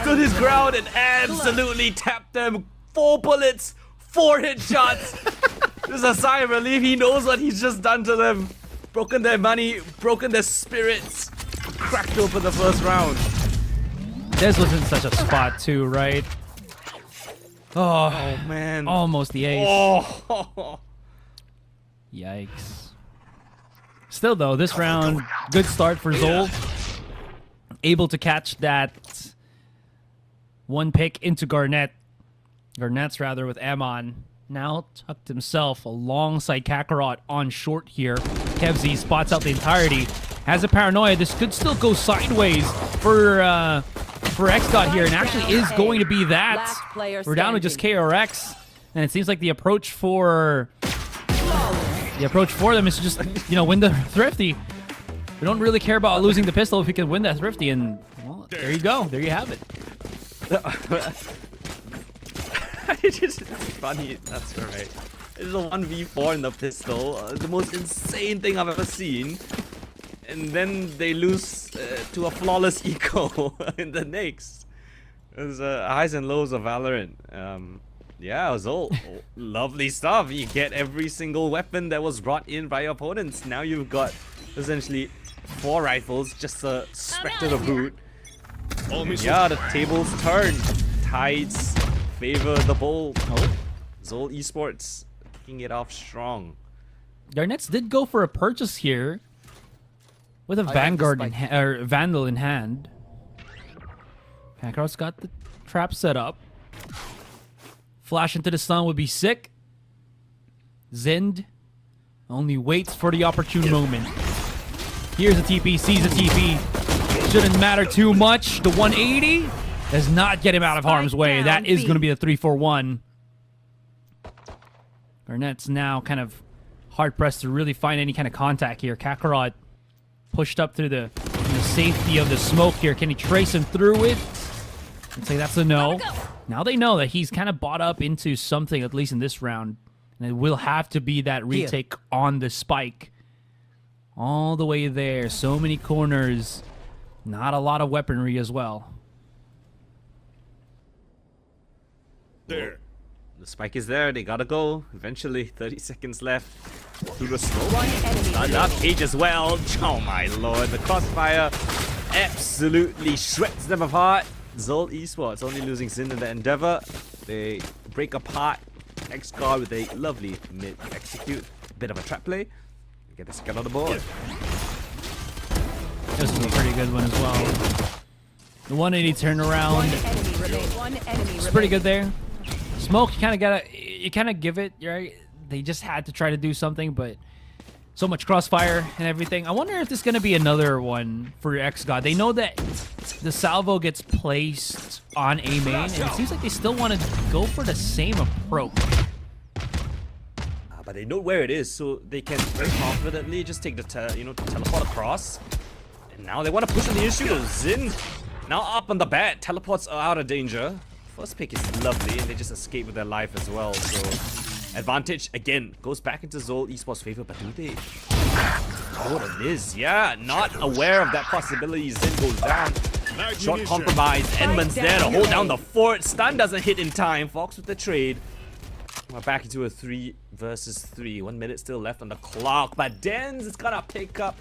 Stood his ground and absolutely tapped them. 4 bullets, 4 headshots. This is a sigh of relief. He knows what he's just done to them. Broken their money, broken their spirits. Cracked open the first round. Des was in such a spot too, right? Oh man. Almost the ace. Oh. Yikes. Still, though, this round, good start for ZOL. Able to catch that one pick into Garnet. Garnet's rather with Amon. Now tucked himself alongside Kakarot on short here. Kevzy spots out the entirety. Has a paranoia. This could still go sideways for for XGOD here, and actually is going to be that. Last player We're down to just standing. KRX, and it seems like the approach for them is to just, you know, win the Thrifty. We don't really care about losing the pistol if we can win that Thrifty, and well, there you go. There you have it. It's just funny. That's right. It's a 1v4 in the pistol. The most insane thing I've ever seen. And then they lose to a flawless eco in the next. There's highs and lows of Valorant. Yeah, ZOL. Lovely stuff. You get every single weapon that was brought in by your opponents. Now you've got essentially 4 rifles, just a Spectre to boot. Yeah, the tables turn. Tides favor the bold. ZOL Esports kicking it off strong. Garnets did go for a purchase here with a Vanguard or Vandal in hand. Kakarot's got the trap set up. Flash into the stun would be sick. Zind only waits for the opportune moment. Here's a TP, sees a TP. Shouldn't matter too much. The 180 does not get him out of harm's way. That is going to be a 3-4-1. Garnet's now kind of hard-pressed to really find any kind of contact here. Kakarot pushed up through the safety of the smoke here. Can he trace him through it? I'd say that's a no. Now they know that he's kind of bought up into something, at least in this round. And it will have to be that retake on the spike. All the way there. So many corners. Not a lot of weaponry as well. There. The spike is there. They gotta go. Eventually, 30 seconds left. Through the smoke. One enemy Not Cage as well. Oh my lord. The crossfire absolutely shreds them apart. ZOL Esports only losing Zin in the endeavor. They break apart XGOD with a lovely mid execute. Bit of a trap play. Get the second on the board. This is a pretty good one as well. The 180 turnaround. One enemy It's pretty good there. Smoke, you kind of give it, right? They just had to try to do something, but so much crossfire and everything. I wonder if this is going to be another one for XGOD. They know that the salvo gets placed on A main, and it seems like they still want to go for the same approach. But they know where it is, so they can very confidently just take the teleport across. And now they want to push on the issue. Zin now up on the bat. Teleports are out of danger. First pick is lovely, and they just escape with their life as well. So advantage again goes back into ZOL Esports' favor, but do they? Oh, what it is? Yeah, not aware of that possibility. Zin goes down. Short compromise. Edmund's there to hold down the fort. Stun doesn't hit in time. Fox with the trade. We're back into a 3 versus 3. 1 minute still left on the clock, but Dens is gonna pick up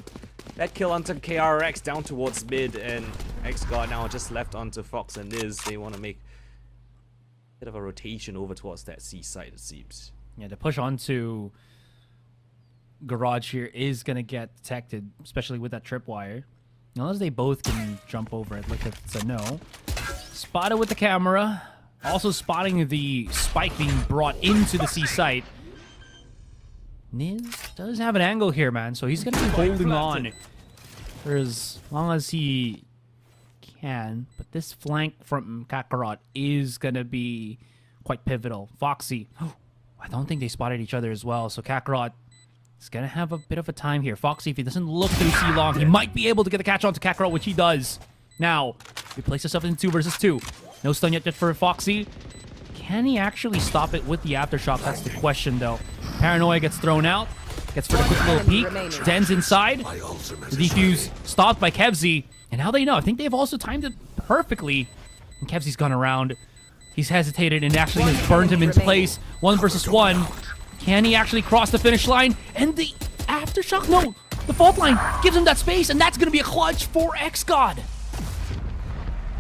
that kill onto KRX down towards mid, and XGOD now just left onto Fox and Niz. They want to make a bit of a rotation over towards that C side, it seems. Yeah, the push onto Garage here is going to get detected, especially with that tripwire. Unless they both can jump over it. Look, it's a no. Spotted with the camera. Also spotting the spike being brought into the C site. Niz does have an angle here, man, so he's going to be holding on for as long as he can. But this flank from Kakarot is going to be quite pivotal. Foxy, I don't think they spotted each other as well, so Kakarot is going to have a bit of a time here. Foxy, if he doesn't look through C-Long, he might be able to get the catch onto Kakarot, which he does. Now, he places himself in 2 versus 2. No stun yet for Foxy. Can he actually stop it with the Aftershock? That's the question, though. Paranoia gets thrown out. Gets for the quick little peek. Den's inside. The defuse stopped by Kevzy. And now they know. I think they've also timed it perfectly. And Kevzy's gone around. He's hesitated and actually has burned him into place. 1 versus 1. Can he actually cross the finish line? And the Aftershock? No. The fault line gives him that space. And that's going to be a clutch for XGOD.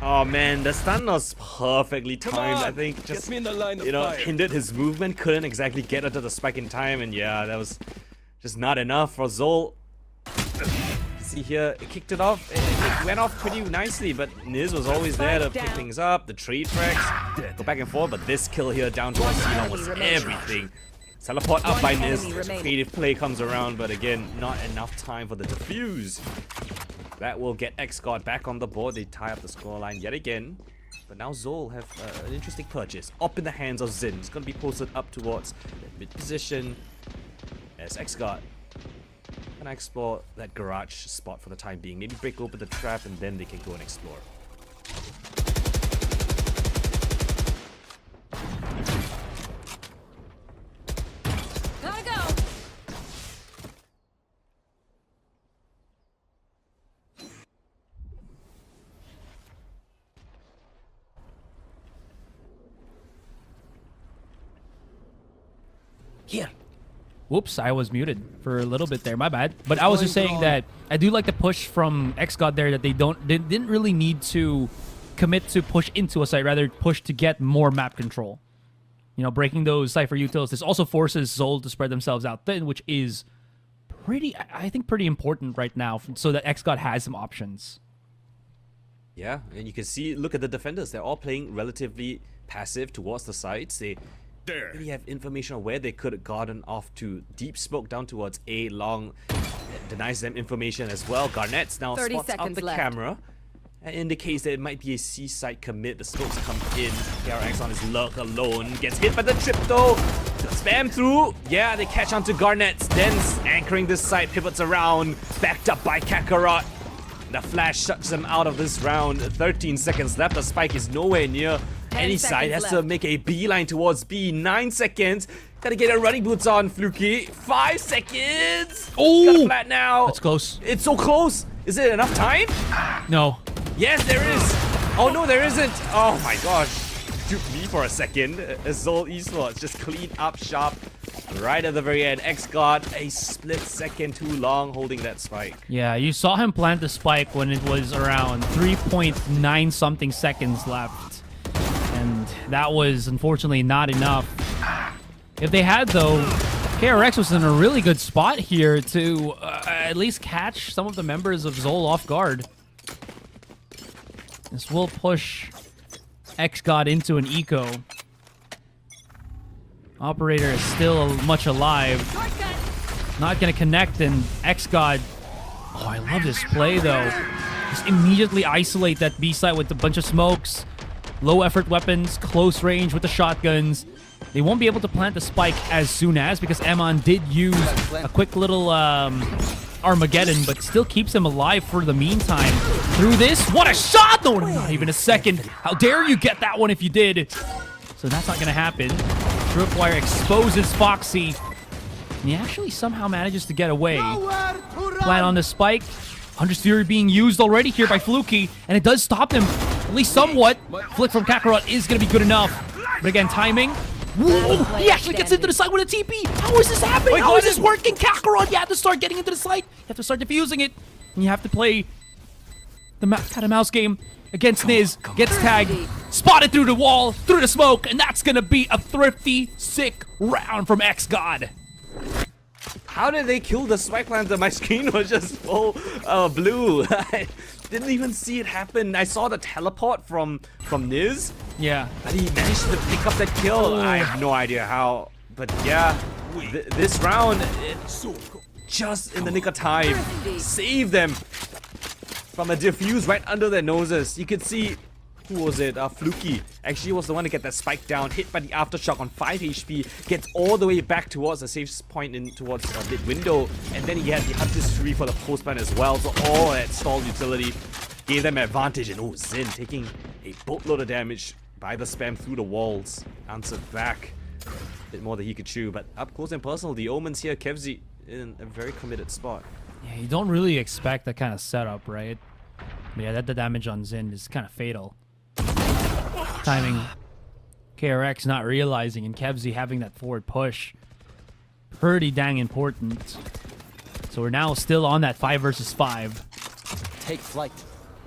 Oh man, the stun was perfectly timed. I think just hindered his movement. Couldn't exactly get onto the spike in time, and yeah, that was just not enough for ZOL. See here, it kicked it off. It went off pretty nicely, but Niz was always there to pick things up. The trade frags go back and forth, but this kill here down towards C-Long was everything. Teleport up by Niz. Creative play comes around, but again, not enough time for the defuse. That will get XGOD back on the board. They tie up the scoreline yet again. But now ZOL have an interesting purchase. Up in the hands of Zin. It's going to be posted up towards the mid position. As XGOD can explore that garage spot for the time being. Maybe break open the trap and then they can go and explore. Gotta go. Here. Whoops, I was muted for a little bit there. My bad. But I was just saying that I do like the push from XGOD there, that they didn't really need to commit to push into a site, rather push to get more map control. You know, breaking those Cypher utils. This also forces ZOL to spread themselves out thin, which is I think pretty important right now, so that XGOD has some options. Yeah, and you can see, look at the defenders. They're all playing relatively passive towards the sides. They really have information on where they could have gotten off to. Deep smoke down towards A long denies them information as well. Garnet's now 30 spots out seconds the left. camera and indicates that it might be a C-side commit. The smokes come in. KRX on his lurk alone. Gets hit by the trip though. Spam through. Yeah, they catch onto Garnet's. Then anchoring this side, pivots around. Backed up by Kakarot. The flash shuts them out of this round. 13 seconds left. The spike is nowhere near any side. Has to make a beeline towards B. 9 seconds. Gotta get a running boots on, Fluky. 5 seconds. Oh, got a flat now. That's close. It's so close. Is it enough time? No. Yes, there is. Oh no, there isn't. Oh my gosh. Duped me for a second. ZOL Esports just clean up shop right at the very end. XGOD a split second too long holding that spike. Yeah, you saw him plant the spike when it was around 3.9 something seconds left. And that was unfortunately not enough. If they had, though, KRX was in a really good spot here to at least catch some of the members of ZOL off guard. This will push XGOD into an eco. Operator is still much alive. Not going to connect, and XGOD... Oh, I love this play, though. Just immediately isolate that B site with a bunch of smokes. Low effort weapons, close range with the shotguns. They won't be able to plant the spike as soon as, because Emon did use a quick little Armageddon, but still keeps him alive for the meantime. Through this, what a shot! No, not even a second. How dare you get that one if you did? So that's not going to happen. Tripwire exposes Foxy. And he actually somehow manages to get away. Plant on the spike. Hunter's Fury being used already here by Fluky, and it does stop them, at least somewhat. Flick from Kakarot is going to be good enough. But again, timing. Whoa! He actually gets into the site with a TP! How is this happening? How is this working? Kakarot, you have to start getting into the site. You have to start defusing it. And you have to play the cat and mouse game against Niz. Gets tagged. Spotted through the wall, through the smoke, and that's going to be a thrifty, sick round from XGOD. How did they kill the spike planter? My screen was just full blue. I didn't even see it happen. I saw the teleport from Niz. Yeah. But he managed to pick up that kill. I have no idea how. But yeah, this round, just in the nick of time, saved them from a defuse right under their noses. You could see, who was it? Fluky actually was the one to get that spike down, hit by the aftershock on 5 HP, gets all the way back towards the safe point in towards mid window, and then he had the Hunter's Fury for the postman as well. So all that stalled utility gave them advantage. And oh, Zin taking a boatload of damage by the spam through the walls. Answered back. A bit more than he could chew, but up close and personal, the Omens here, Kevzi in a very committed spot. Yeah, you don't really expect that kind of setup, right? But yeah, the damage on Zin is kind of fatal. Timing. KRX not realizing, and Kevzi having that forward push. Pretty dang important. So we're now still on that 5 versus 5. Take flight.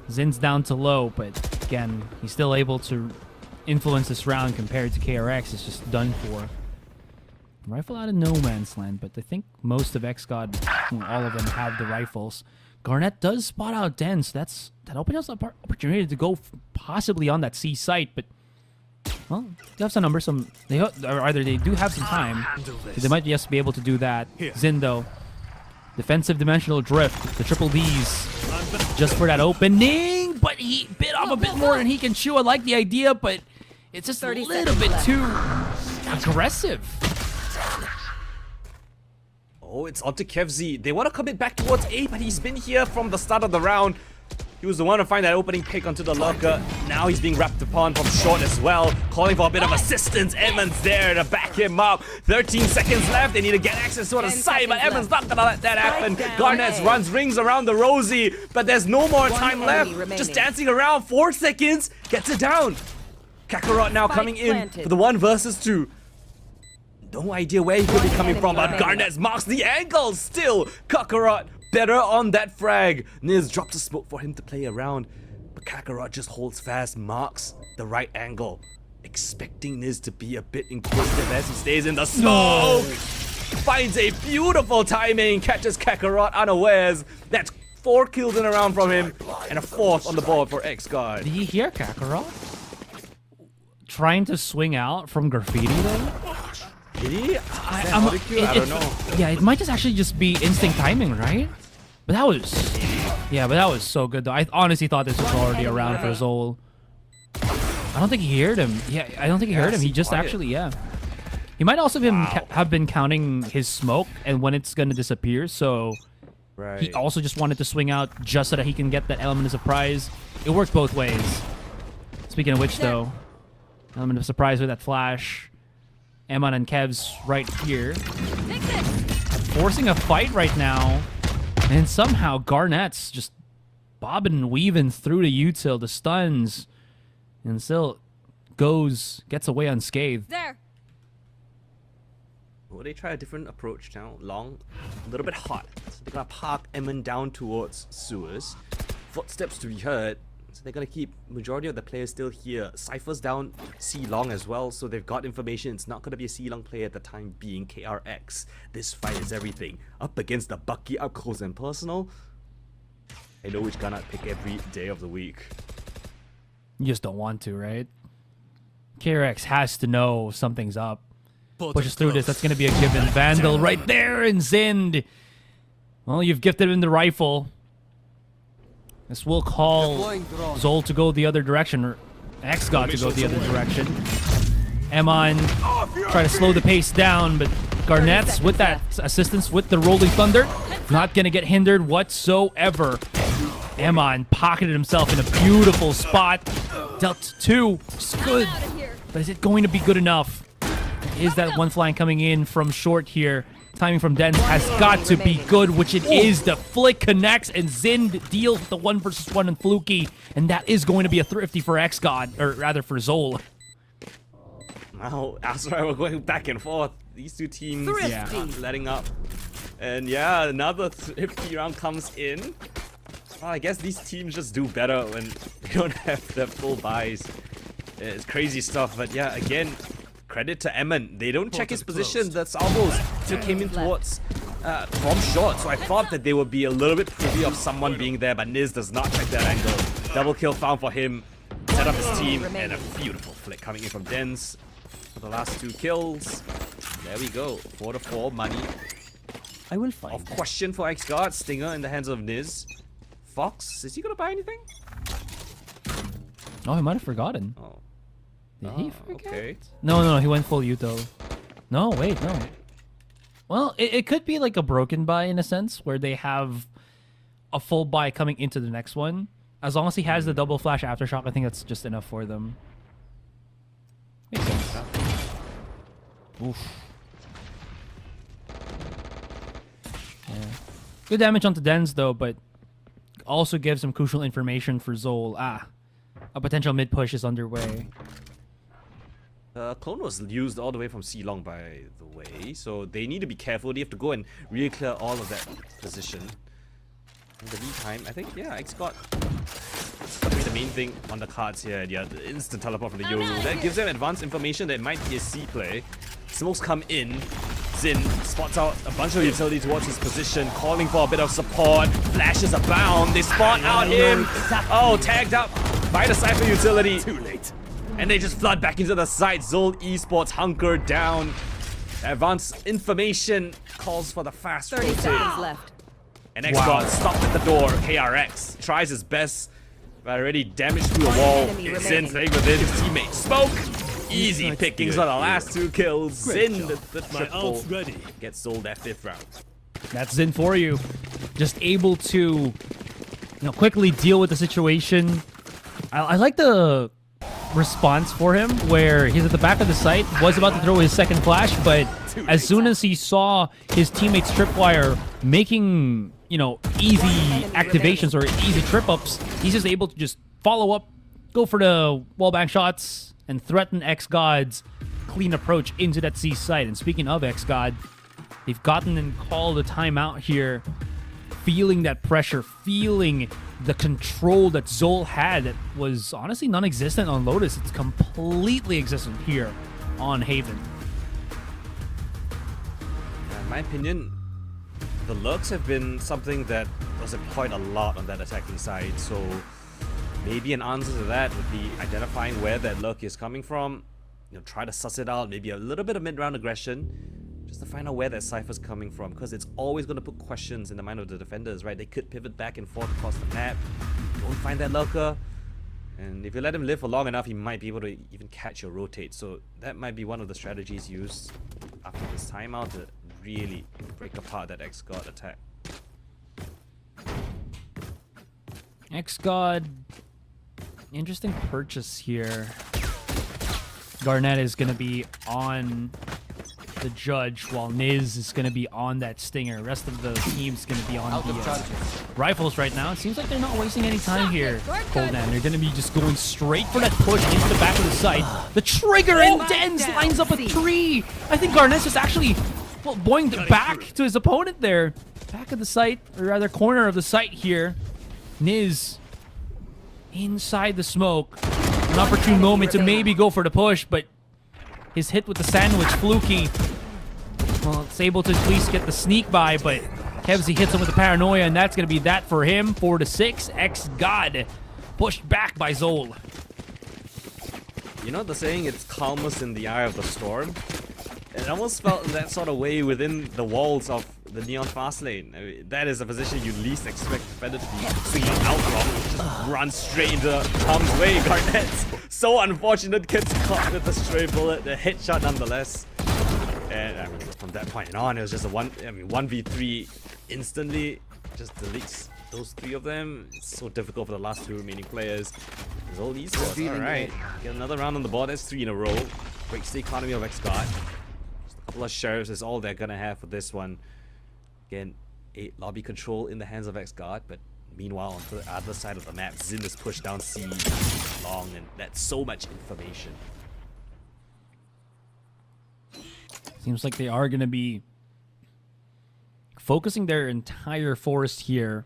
Zin's down to low, but again, he's still able to influence this round compared to KRX. It's just done for. Rifle out of no man's land, but I think most of XGOD, all of them, have the rifles. Garnet does spot out Den, so that opens up an opportunity to go possibly on that C site, but well, they have some numbers. Either they do have some time, so they might just be able to do that. Zin though, defensive dimensional drift, the triple Ds. just for that opening, but he bit off a bit more than he can chew. I like the idea, but it's just a little bit too aggressive. Oh, it's onto Kevzi. They want to commit back towards A, but he's been here from the start of the round. He was the one to find that opening pick onto the lurker. Now he's being wrapped upon from short as well, calling for a bit of assistance. Edmund's there to back him up. 13 seconds left. They need to get access to the side, but Edmund's not gonna let that happen. Garnets runs rings around the Rosie, but there's no more time left. Just dancing around. 4 seconds. Gets it down. Kakarot now coming in for the 1 versus 2. No idea where he could be coming from, but Garnets marks the angle still. Kakarot better on that frag. Niz drops a smoke for him to play around, but Kakarot just holds fast, marks the right angle, expecting Niz to be a bit inquisitive as he stays in the smoke. Finds a beautiful timing, catches Kakarot unawares. That's 4 kills in a round from him, and a 4th on the board for XGOD. Did you hear Kakarot trying to swing out from graffiti though? Did he? I don't know. Yeah, it might just actually just be instinct timing, right? But that was, but that was so good though. I honestly thought this was already around for ZOL. I don't think he heard him. Yeah, I don't think he heard him. He just actually, He might also have been counting his smoke and when it's gonna disappear. So he also just wanted to swing out just so that he can get that element of surprise. It worked both ways. Speaking of which, though, element of surprise with that flash. Emon and Kev's right here, forcing a fight right now, and somehow Garnet's just bobbing and weaving through the util, the stuns, and still gets away unscathed. There. Well, they try a different approach now. Long, a little bit hot. So they're gonna park Emon down towards sewers. Footsteps to be heard. So they're gonna keep majority of the players still here. Cypher's down C long as well, so they've got information. It's not gonna be a C long player at the time being. KRX. This fight is everything. Up against the Bucky, up close and personal. I know which gun I'd pick every day of the week. You just don't want to, right? KRX has to know something's up. Pushes through this. That's gonna be a given. Vandal right there, and Zind. Well, you've gifted him the rifle. This will call ZOL to go the other direction, or XGOD to go the other direction. Emon try to slow the pace down, but Garnets with that assistance with the Rolling Thunder, not gonna get hindered whatsoever. Emon pocketed himself in a beautiful spot. Dealt 2. It's good, but is it going to be good enough? Is that one flying coming in from short here? Timing from Dens has got to be good, which it is. The flick connects, and Zind deals with the 1 versus 1 and Fluky, and that is going to be a thrifty for XGOD, or rather for ZOL. Now, Azrai, we're going back and forth. These two teams not letting up. And yeah, another thrifty round comes in. Well, I guess these teams just do better when they don't have the full buys. It's crazy stuff, but yeah, again, credit to Emon. They don't check his position. The salvos still came in towards from short, so I thought that they would be a little bit privy of someone being there, but Niz does not check that angle. Double kill found for him. Set up his team, and a beautiful flick coming in from Dens for the last 2 kills. There we go. 4-4 money. I will find Off question for XGOD. Stinger in the hands of Niz. Fox, is he gonna buy anything? Oh, he might have forgotten. Oh. Did he forget? Okay. No, he went full Yuto. No, wait, no. Well, it could be like a broken buy in a sense, where they have a full buy coming into the next one. As long as he has the double flash aftershock, I think that's just enough for them. Makes sense. Oof. Yeah. Good damage onto Dens though, but also gives some crucial information for ZOL. A potential mid push is underway. Clone was used all the way from C long, by the way, so they need to be careful. They have to go and really clear all of that position. In the meantime, I think, yeah, XGOD be the main thing on the cards here. Yeah, the instant teleport from the Yoru. That gives them advanced information that it might be a C play. Smokes come in. Zin spots out a bunch of utility towards his position, calling for a bit of support. Flashes abound. They spot out him. Oh, tagged up by the Cypher utility. Too late. And they just flood back into the site. ZOL Esports hunkered down. Advanced information calls for the fast 30 rotate. seconds left. And XGOD stopped at the door. KRX tries his best, but already damaged through the wall. Zin staying within his teammate. Smoke! Easy pickings on the last 2 kills. Zin, the triple, gets sold that 5th round. That's Zin for you. Just able to, quickly deal with the situation. I like the response for him where he's at the back of the site, was about to throw his second flash, but as soon as he saw his teammates tripwire making, easy activations or easy trip ups, he's just able to just follow up, go for the wallbang shots, and threaten XGOD's clean approach into that C site. And speaking of XGOD, they've gotten and called a timeout here, feeling that pressure, feeling the control that ZOL had that was honestly non-existent on Lotus. It's completely existent here on Haven. In my opinion, the lurks have been something that was employed a lot on that attacking side, so maybe an answer to that would be identifying where that lurk is coming from, try to suss it out, maybe a little bit of mid-round aggression, just to find out where that Cypher's coming from, because it's always going to put questions in the mind of the defenders, right? They could pivot back and forth across the map, don't find that lurker, and if you let him live for long enough, he might be able to even catch or rotate, so that might be one of the strategies used after this timeout to really break apart that XGOD attack. XGOD, interesting purchase here. Garnet is going to be on the Judge, while Niz is going to be on that Stinger. Rest of the team's going to be on the rifles right now. It seems like they're not wasting any time here, Coldan. They're going to be just going straight for that push into the back of the site. The trigger and Dens lines up a 3. I think Garnet's just actually going back to his opponent there. Back of the site, or rather corner of the site here. Niz inside the smoke. An opportune moment to maybe go for the push, but his hit with the sandwich, fluky. Well, it's able to at least get the sneak by, but Kevzy hits him with the paranoia, and that's going to be that for him. 4-6. XGOD pushed back by ZOL. You know the saying, it's calmest in the eye of the storm? It almost felt that sort of way within the walls of the Neon fast lane. I mean, that is a position you least expect defender to be swinging out from. Just run straight into Tom's way. Garnet, so unfortunate, gets caught with the stray bullet, the headshot nonetheless. And I mean, from that point on, it was just a 1v3 instantly. Just deletes those 3 of them. It's so difficult for the last 2 remaining players. ZOL Esports, alright. Get another round on the board. That's 3 in a row. Breaks the economy of XGOD. Couple of sheriffs is all they're gonna have for this one. Again, 8 lobby control in the hands of XGOD, but meanwhile on the other side of the map, Zin is pushed down C long, and that's so much information. Seems like they are gonna be focusing their entire forest here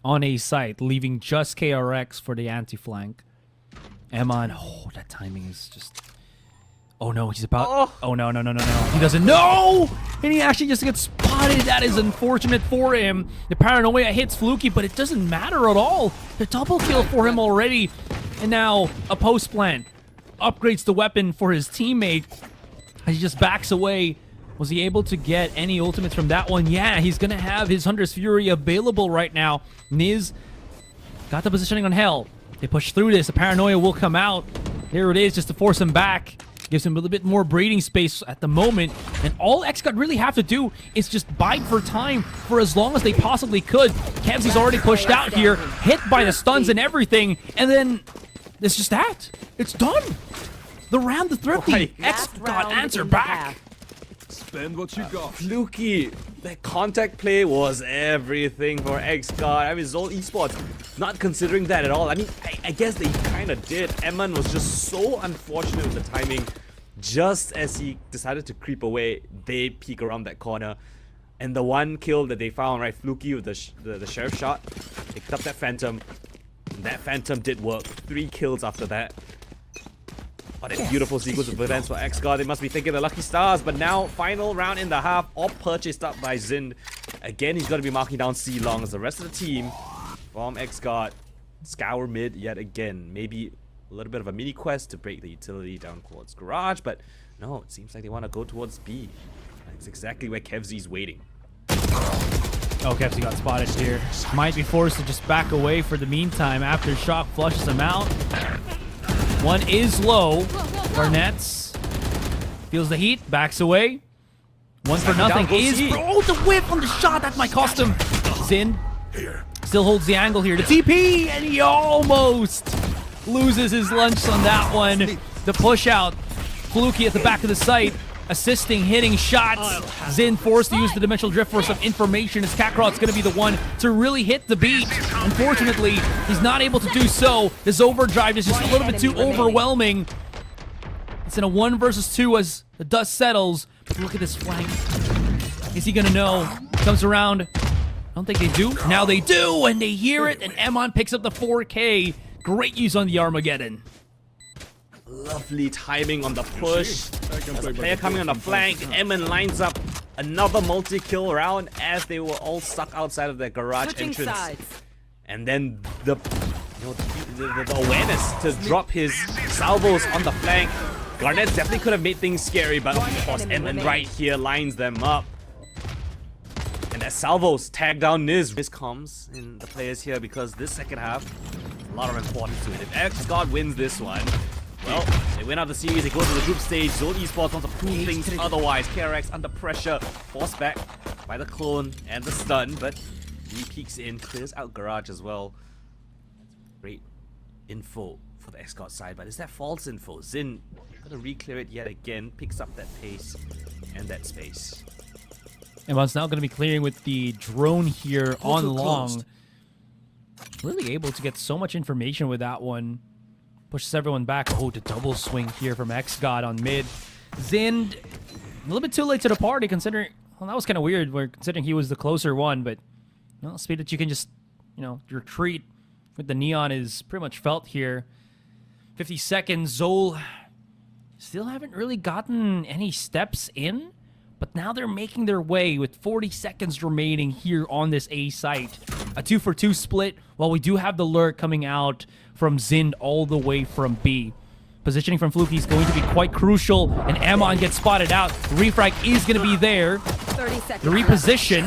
on A site, leaving just KRX for the anti-flank. Eman, oh, that timing is just... Oh no, he's about... Oh no. He doesn't know! And he actually just gets spotted. That is unfortunate for him. The paranoia hits Fluky, but it doesn't matter at all. The double kill for him already. And now a post plant upgrades the weapon for his teammate. He just backs away. Was he able to get any ultimates from that one? Yeah, he's going to have his Hunter's Fury available right now. Niz got the positioning on Hell. They push through this. The paranoia will come out. Here it is, just to force him back. Gives him a little bit more breathing space at the moment. And all XGOD really have to do is just bide for time for as long as they possibly could. Kevzy's already pushed out here, hit by the stuns and everything. And then it's just that. It's done. The round, the thrifty. XGOD answer back. Spend what you got. Fluky, that contact play was everything for XGOD. I mean, ZOL Esports not considering that at all. I mean, I guess they kind of did. Eman was just so unfortunate with the timing. Just as he decided to creep away, they peek around that corner. And the one kill that they found, right, Fluky with the sheriff shot, picked up that Phantom. And that Phantom did work. 3 kills after that. What a beautiful sequence of events for XGOD. They must be thinking the lucky stars, but now final round in the half, all purchased up by Zin. Again, he's going to be marking down C long as the rest of the team from XGOD scour mid yet again. Maybe a little bit of a mini quest to break the utility down towards garage, but no, it seems like they want to go towards B. That's exactly where Kevzy's waiting. Oh, Kepsi got spotted here. Might be forced to just back away for the meantime after Shock flushes him out. One is low. Garnets feels the heat, backs away. One for nothing is... Oh, the whip on the shot! That might cost him. Zin still holds the angle here to TP, and he almost loses his lunch on that one. The push out. Fluky at the back of the site. Assisting, hitting shots. Zin forced to use the Dimensional Drift for some information as Kakarot's going to be the one to really hit the beat. Unfortunately, he's not able to do so. This overdrive is just a little bit too overwhelming. It's in a 1 versus 2 as the dust settles. But look at this flank. Is he going to know? Comes around. I don't think they do. Now they do, and they hear it, and Emon picks up the 4K. Great use on the Armageddon. Lovely timing on the push. There's a player coming on the flank. Emin lines up another multi-kill round as they were all stuck outside of their garage entrance. And then the awareness to drop his salvos on the flank. Garnet definitely could have made things scary, but of course Emin right here lines them up. And as salvos tag down Niz. This comes in the players here because this second half, a lot of importance to it. If XGOD wins this one, well, they win out the series, they go to the group stage. ZOL Esports wants to prove things otherwise. KRX under pressure, forced back by the clone and the stun, but he peeks in, clears out garage as well. Great info for the XGOD side, but is that false info? Zin gonna re-clear it yet again, picks up that pace and that space. Emon's now gonna be clearing with the drone here on long. Really able to get so much information with that one. Pushes everyone back. Oh, the double swing here from XGOD on mid. Zin, a little bit too late to the party considering... Well, that was kind of weird. We're considering he was the closer one, but... You know, speed that you can just, you know, retreat with the Neon is pretty much felt here. 50 seconds. ZOL still haven't really gotten any steps in, but now they're making their way with 40 seconds remaining here on this A site. A 2-for-2 split, while we do have the lurk coming out from Zin all the way from B. Positioning from Fluky is going to be quite crucial, and Amon gets spotted out. The refrag is going to be there. 30 seconds. The reposition,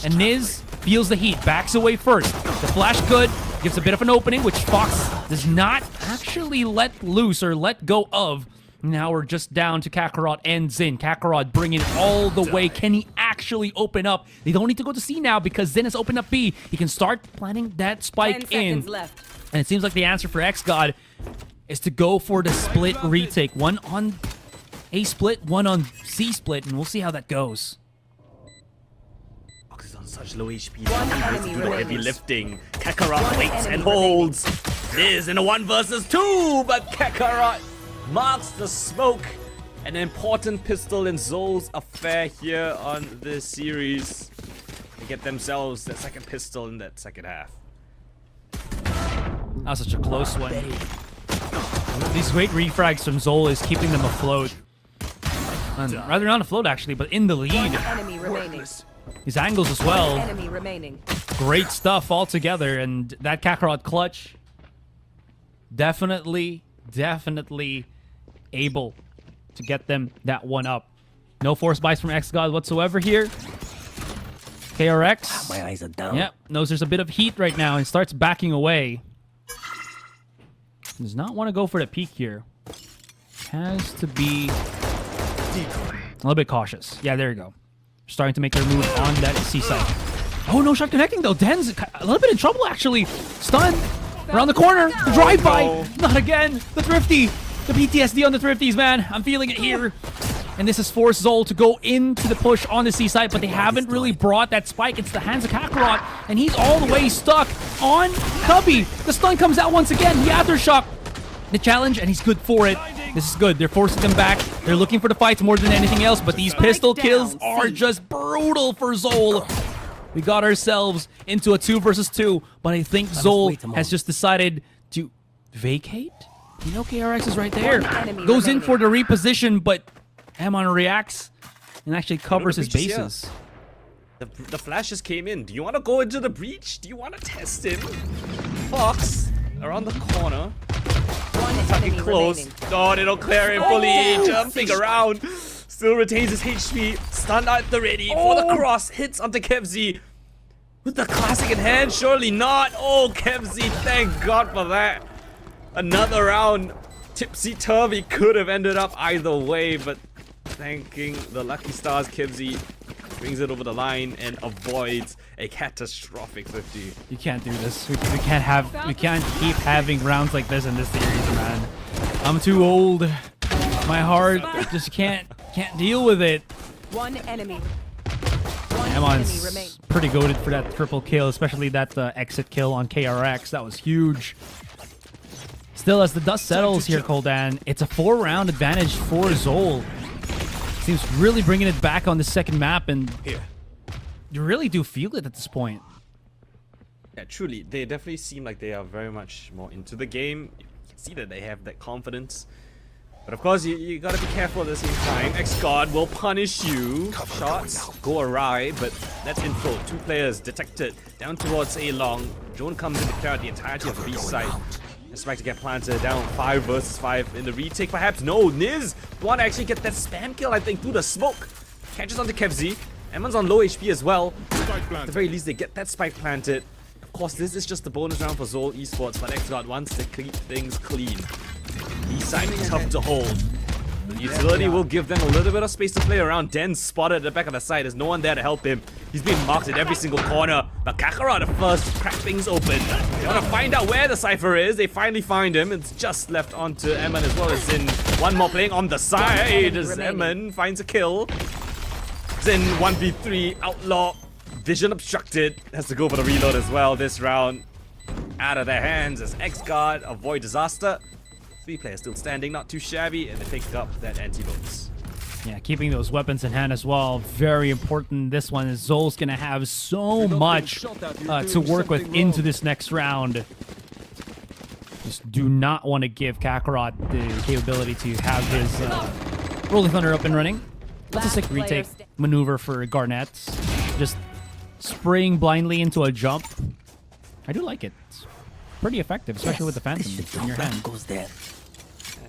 and Niz feels the heat, backs away first. The flash good, gives a bit of an opening, which Fox does not actually let loose or let go of. Now we're just down to Kakarot and Zin. Kakarot bringing it all the way. Can he actually open up? They don't need to go to C now because Zin has opened up B. He can start planting that spike 10 in. seconds left. And it seems like the answer for XGOD is to go for the split retake. One on A split, one on C split, and we'll see how that goes. Fox is on such low HP. He's to do the heavy lifting. Kakarot waits and holds. Niz in a 1 versus 2, but Kakarot marks the smoke. An important pistol in ZOL's affair here on this series. They get themselves that second pistol in that second half. That was such a close one. These great refrags from ZOL is keeping them afloat. And rather not afloat actually, but in the lead. Enemy remaining. His angles as well. Enemy remaining. Great stuff altogether, and that Kakarot clutch definitely able to get them that one up. No force buys from XGOD whatsoever here. KRX. My eyes are down. Yep, knows there's a bit of heat right now and starts backing away. Does not want to go for the peek here. Has to be a little bit cautious. Yeah, there you go. Starting to make their move on that C side. Oh, no shot connecting though. Den's a little bit in trouble actually. Stun. Around the corner. The drive-by. Not again. The Thrifty. The PTSD on the Thrifties, man. I'm feeling it here. And this has forced ZOL to go into the push on the C side, but they haven't really brought that spike. It's the hands of Kakarot, and he's all the way stuck on Cubby. The stun comes out once again. The aftershock. The challenge, and he's good for it. This is good. They're forcing them back. They're looking for the fights more than anything else, but these pistol kills are just brutal for ZOL. We got ourselves into a 2 versus 2, but I think ZOL has just decided to vacate. You know KRX is right there. Goes in for the reposition, but Amon reacts and actually covers his bases. The flashes came in. Do you want to go into the breach? Do you want to test him? Fox around the corner. Tucking close. Oh, they don't clear him fully. Jumping around. Still retains his HP. Stun at the ready for the cross. Hits onto Kevzi. With the classic in hand? Surely not. Oh, Kevzi, thank God for that. Another round. Tipsy-turvy could have ended up either way, but thanking the lucky stars, Kevzi brings it over the line and avoids a catastrophic 50. You can't do this. We can't keep having rounds like this in this series, man. I'm too old. My heart just can't deal with it. One enemy. Emon's pretty goated for that triple kill, especially that exit kill on KRX. That was huge. Still, as the dust settles here, Koldan, it's a 4-round advantage for ZOL. Seems really bringing it back on the second map, and you really do feel it at this point. Yeah, truly, they definitely seem like they are very much more into the game. You can see that they have that confidence. But of course, you gotta be careful at the same time. XGOD will punish you. Shots go awry, but that's info. 2 players detected down towards A long. Drone comes in to clear out the entirety of the B side. Expect to get planted down 5 versus 5 in the retake. Perhaps no. Niz want to actually get that spam kill, I think, through the smoke. Catches onto Kevzi. Emon's on low HP as well. At the very least, they get that spike planted. Of course, this is just the bonus round for ZOL Esports, but XGOD wants to keep things clean. B-side tough to hold. The utility will give them a little bit of space to play around. Den's spotted at the back of the side. There's no one there to help him. He's being marked at every single corner. But Kakarot at first crack things open. They want to find out where the Cypher is. They finally find him. It's just left onto Emon as well as Zin. One more playing on the side as Emon finds a kill. Zin 1v3 Outlaw. Vision obstructed. Has to go for the reload as well this round. Out of their hands as XGOD avoid disaster. 3 players still standing, not too shabby, and they pick up that anti-boats. Yeah, keeping those weapons in hand as well, very important. This one is ZOL's gonna have so much to work with into this next round. Just do not want to give Kakarot the capability to have his Rolling Thunder up and running. That's a sick retake maneuver for Garnet. Just spraying blindly into a jump. I do like it. It's pretty effective, especially with the Phantom in your hand.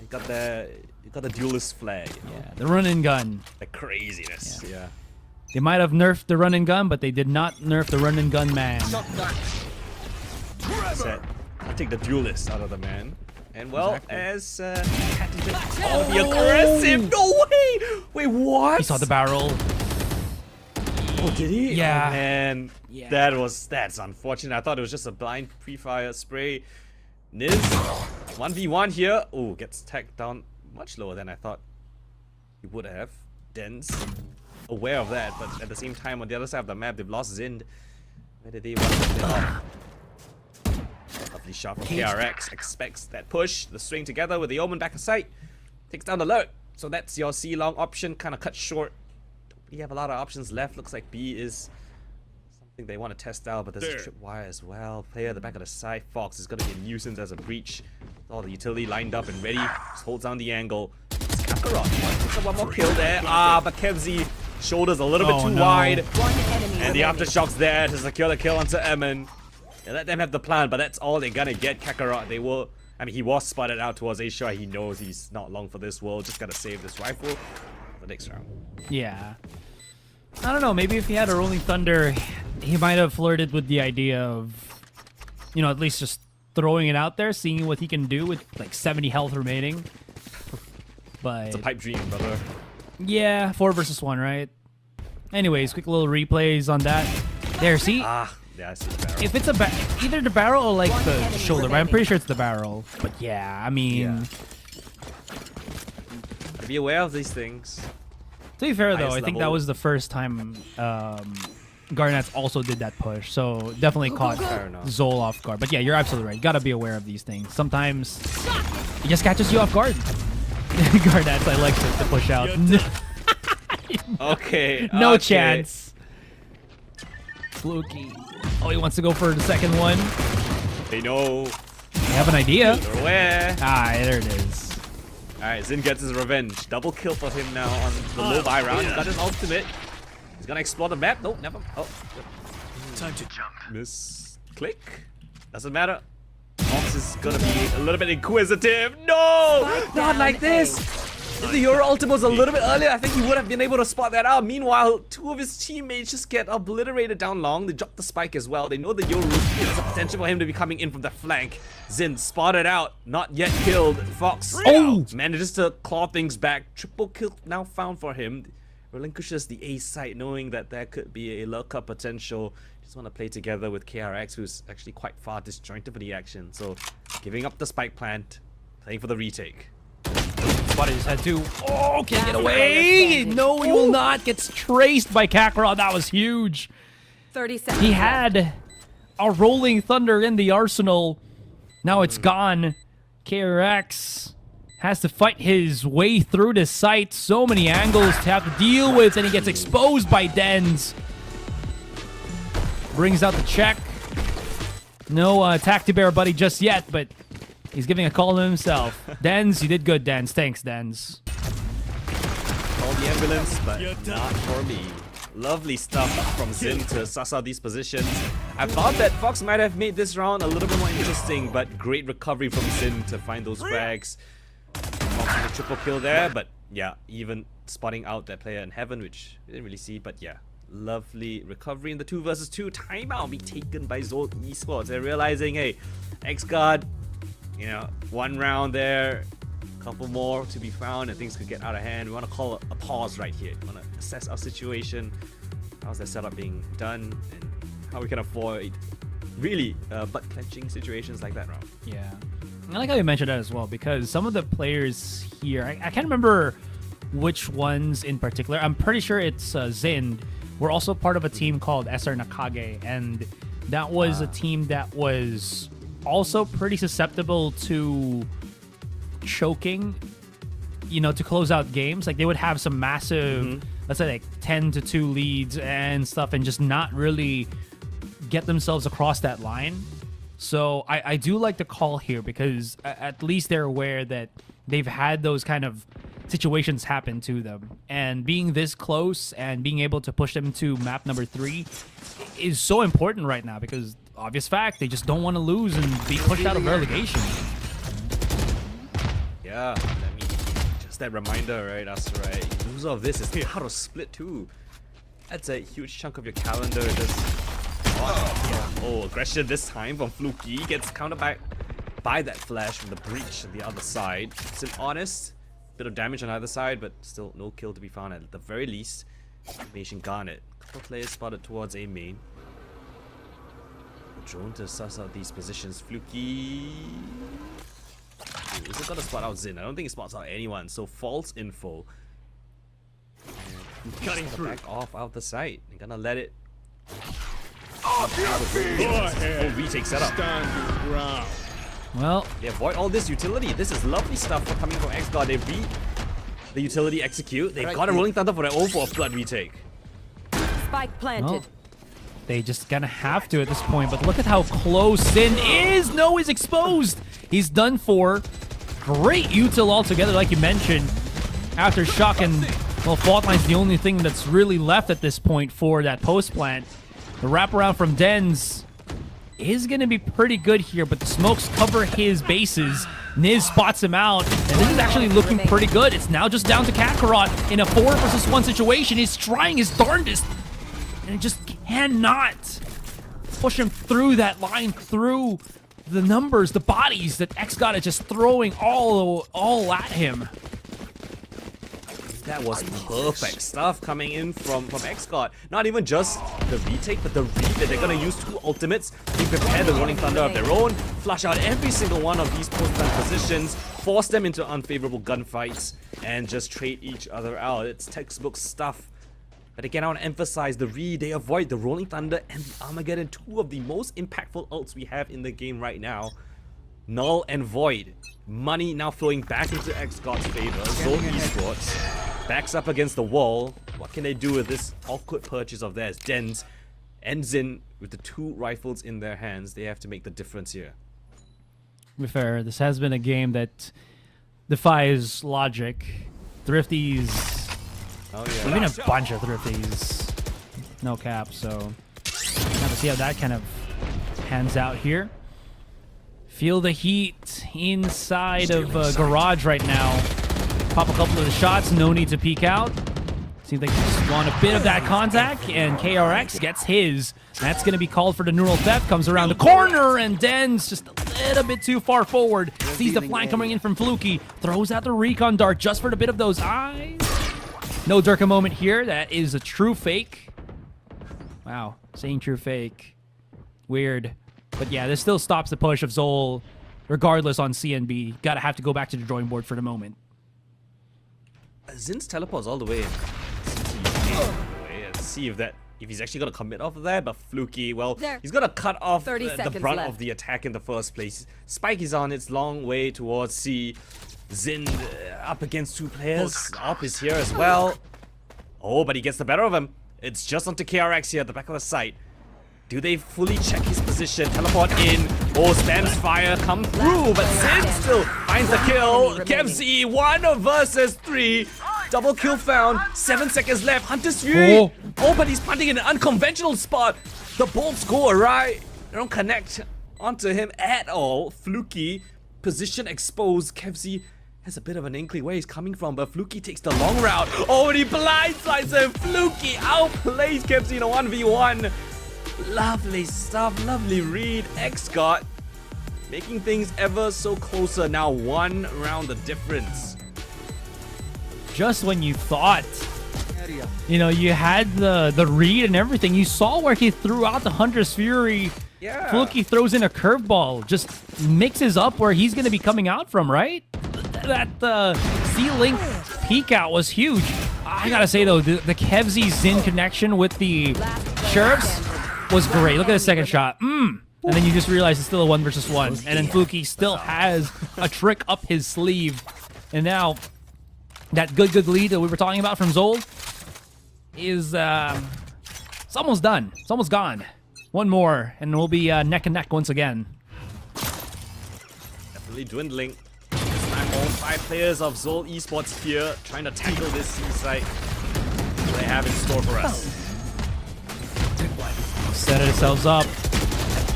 You got the duelist flag. Yeah, the run and gun. The craziness. Yeah. They might have nerfed the run and gun, but they did not nerf the run and gun man. Set. I'll take the duelist out of the man. And well, as the aggressive. No way! Wait, what? He saw the barrel. Oh, did he? Yeah. Oh, man. Yeah. That's unfortunate. I thought it was just a blind pre-fire spray. Niz, 1v1 here. Oh, gets tagged down much lower than I thought he would have. Den's aware of that, but at the same time, on the other side of the map, they've lost Zind. Where did they want to get off? Lovely shot from KRX. Expects that push. The swing together with the Omen back of sight. Takes down the lurk. So that's your C-long option. Kind of cut short. Don't really have a lot of options left. Looks like B is something they want to test out, but there's a tripwire as well. Player at the back of the side. Fox is going to be a nuisance as a breach. All the utility lined up and ready. Just holds down the angle. It's Kakarot. One more kill there. But Kevzi shoulders a little bit too wide. And the aftershocks there to secure the kill onto Emon. They let them have the plan, but that's all they're gonna get. Kakarot, they will. I mean, he was spotted out towards A-Shore. He knows he's not long for this world. Just gotta save this rifle for the next round. Yeah. I don't know. Maybe if he had a Rolling Thunder, he might have flirted with the idea of, you know, at least just throwing it out there, seeing what he can do with like 70 health remaining. But it's a pipe dream, brother. Yeah, 4 versus 1, right? Anyways, quick little replays on that. There, see? Yeah, I see the barrel. If it's either the barrel or like the shoulder, but I'm pretty sure it's the barrel. But yeah, I mean, Gotta be aware of these things. To be fair though, Highest I think that level. was the first time Garnets also did that push, so definitely caught ZOL off guard. But yeah, you're absolutely right. You gotta be aware of these things. Sometimes it just catches you off guard. Garnets, I like to push out. Okay. No chance. Fluky. Oh, he wants to go for the second one. They know. They have an idea. They're aware. There it is. Alright, Zin gets his revenge. Double kill for him now on the low buy round. He's got his ultimate. He's gonna explore the map. Nope, never. Oh. Time to jump. Miss click. Doesn't matter. Fox is gonna be a little bit inquisitive. No! Not like this! If the Euro ultimate was a little bit earlier, I think he would have been able to spot that out. Meanwhile, two of his teammates just get obliterated down long. They drop the spike as well. They know the Euro is a potential for him to be coming in from the flank. Zin spotted out, not yet killed. Fox manages to claw things back. Triple kill now found for him. Relinquishes the A site, knowing that there could be a lurker potential. Just want to play together with KRX, who's actually quite far disjointed for the action. So, giving up the spike plant, playing for the retake. Spotted his head too. Oh, can't get away! No, he will not. Gets traced by Kakarot. That was huge. 30 seconds. He had a Rolling Thunder in the arsenal. Now it's gone. KRX has to fight his way through the site. So many angles to have to deal with, and he gets exposed by Dens. Brings out the check. No Tacti Bear buddy just yet, but he's giving a call to himself. Dens, you did good, Dens. Thanks, Dens. Call the ambulance, but not for me. Lovely stuff from Zin to suss out these positions. I thought that Fox might have made this round a little bit more interesting, but great recovery from Zin to find those frags. Fox with a triple kill there, but yeah, even spotting out that player in heaven, which we didn't really see, but yeah. Lovely recovery in the 2 versus 2. Timeout be taken by ZOL Esports. They're realizing, hey, XGOD, you know, 1 round there, a couple more to be found, and things could get out of hand. We want to call a pause right here. We want to assess our situation, how's that setup being done, and how we can avoid really butt-clenching situations like that round. Yeah. I like how you mentioned that as well, because some of the players here, I can't remember which ones in particular. I'm pretty sure it's Zin. We're also part of a team called SR Nakage, and that was a team that was also pretty susceptible to choking, you know, to close out games. Like, they would have some massive, let's say, like 10-2 leads and stuff, and just not really get themselves across that line. So I do like the call here, because at least they're aware that they've had those kind of situations happen to them, and being this close and being able to push them to map number 3 is so important right now, because obvious fact, they just don't want to lose and be pushed out of relegation. Yeah, I mean, just that reminder, right, Astra, right? You lose all of this, it's hard to split too. That's a huge chunk of your calendar. Oh, aggression this time from Fluky, gets countered back by that flash from the breach on the other side. It's an honest bit of damage on either side, but still no kill to be found at the very least. Nation Garnet. Couple players spotted towards A main. A drone to suss out these positions. Fluky. Is it gonna spot out Zin? I don't think it spots out anyone. So false info. Cutting through. Back off out the site. They're gonna let it. Oh, retake setup. Stand your ground. Well, they avoid all this utility. This is lovely stuff for coming from XGOD. They beat the utility execute. They've got a Rolling Thunder for their own for a flood retake. Spike planted. well, they just gonna have to at this point, but look at how close Zin is. No, he's exposed. He's done for. Great util altogether, like you mentioned. After Shock and, well, Fault Line's the only thing that's really left at this point for that post plant. The wraparound from Dens is going to be pretty good here, but the smokes cover his bases. Niz spots him out, and this is actually looking pretty good. It's now just down to Kakarot in a 4 versus 1 situation. He's trying his darndest, and he just cannot push him through that line, through the numbers, the bodies that XGOD is just throwing all at him. That was perfect stuff coming in from XGOD. Not even just the retake, but the read that they're going to use 2 ultimates to prepare the Rolling Thunder of their own, flush out every single one of these post-plant positions, force them into unfavorable gunfights, and just trade each other out. It's textbook stuff. But again, I want to emphasize the read. They avoid the Rolling Thunder and the Armageddon, 2 of the most impactful ults we have in the game right now. Null and Void. Money now flowing back into XGOD's favor. ZOL Esports backs up against the wall. What can they do with this awkward purchase of theirs? Dens and Zin with the 2 rifles in their hands. They have to make the difference here. To be fair, this has been a game that defies logic. Thrifties. Oh yeah. There's been a bunch of Thrifties. No cap, so have to see how that kind of pans out here. Feel the heat inside of Garage right now. pop a couple of the shots. No need to peek out. Seems like they just want a bit of that contact, and KRX gets his. That's going to be called for the neural theft. Comes around the corner, and Den's just a little bit too far forward. Sees the flank coming in from Fluky. Throws out the recon dart just for the bit of those eyes. No Durka moment here. That is a true fake. Wow, saying true fake. Weird. But yeah, this still stops the push of ZOL, regardless on CNB. Gotta have to go back to the drawing board for the moment. Zin's teleports all the way in. Let's see if he's actually gonna commit off of that, but Fluky, well, he's gonna cut off 30 the seconds brunt left. of the attack in the first place. Spike is on its long way towards C. Zin up against two players. Op is here as well. Oh, but he gets the better of him. It's just onto KRX here at the back of the site. Do they fully check his position? Teleport in. Oh, spams fire come through, but Zin still finds the kill. KFC 1 versus 3. Double kill found. 7 seconds left. Hunter's Fury. Oh, but he's punting in an unconventional spot. The bolts go awry. They don't connect onto him at all. Fluky, position exposed. KFC has a bit of an inkling where he's coming from, but Fluky takes the long route. Oh, and he blindsides him. Fluky outplays KFC in a 1v1. Lovely stuff, lovely read. XGOD making things ever so closer. Now 1 round the difference. Just when you thought, you know, you had the read and everything, you saw where he threw out the Hunter's Fury. Yeah. Fluky throws in a curveball, just mixes up where he's going to be coming out from, right? That C-Link peek out was huge. I gotta say though, the Kevzy Zin connection with the Sheriffs was great. Look at the second shot. And then you just realize it's still a 1 versus 1. And then Fluky still has a trick up his sleeve. And now, that good lead that we were talking about from ZOL is, it's almost done. It's almost gone. One more, and we'll be neck and neck once again. Definitely dwindling. This time all 5 players of ZOL Esports here trying to tackle this C-site. What they have in store for us. Set ourselves up.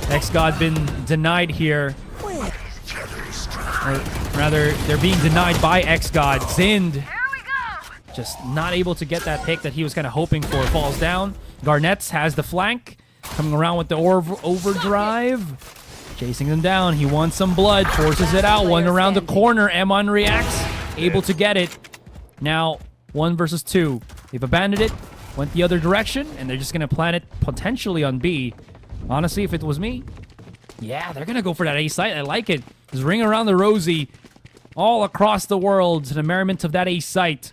XGOD been denied here. Or rather, they're being denied by XGOD. Zind just not able to get that pick that he was kind of hoping for. Falls down. Garnets has the flank. Coming around with the overdrive. Chasing them down. He wants some blood. Forces it out. One around the corner. Emon reacts. Able to get it. Now, 1 versus 2. They've abandoned it. Went the other direction, and they're just going to plant it potentially on B. Honestly, if it was me, yeah, they're going to go for that A site. I like it. Just ring around the rosy all across the world to the merriment of that A site.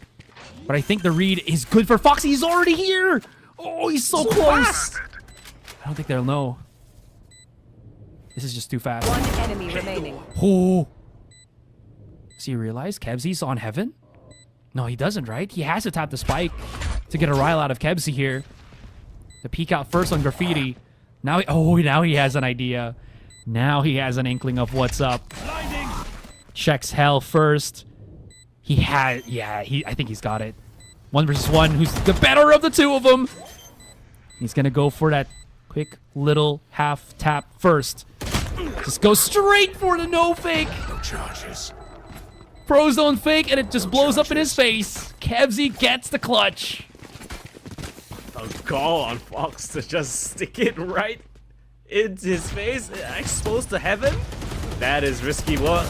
But I think the read is good for Foxy. He's already here. Oh, he's so close. I don't think they'll know. This is just too fast. 1 enemy remaining. Oh. Does he realize Kebsy's on heaven? No, he doesn't, right? He has to tap the spike to get a rile out of Kebsy here. To peek out first on Graffiti. Now he has an idea. Now he has an inkling of what's up. Blinding. Checks hell first. I think he's got it. 1 versus 1. Who's the better of the two of them? He's gonna go for that quick little half tap first. Just go straight for the no fake. No charges. Frozone fake, and it just blows up in his face. Kebsy gets the clutch. A call on Fox to just stick it right into his face, exposed to heaven. That is risky work.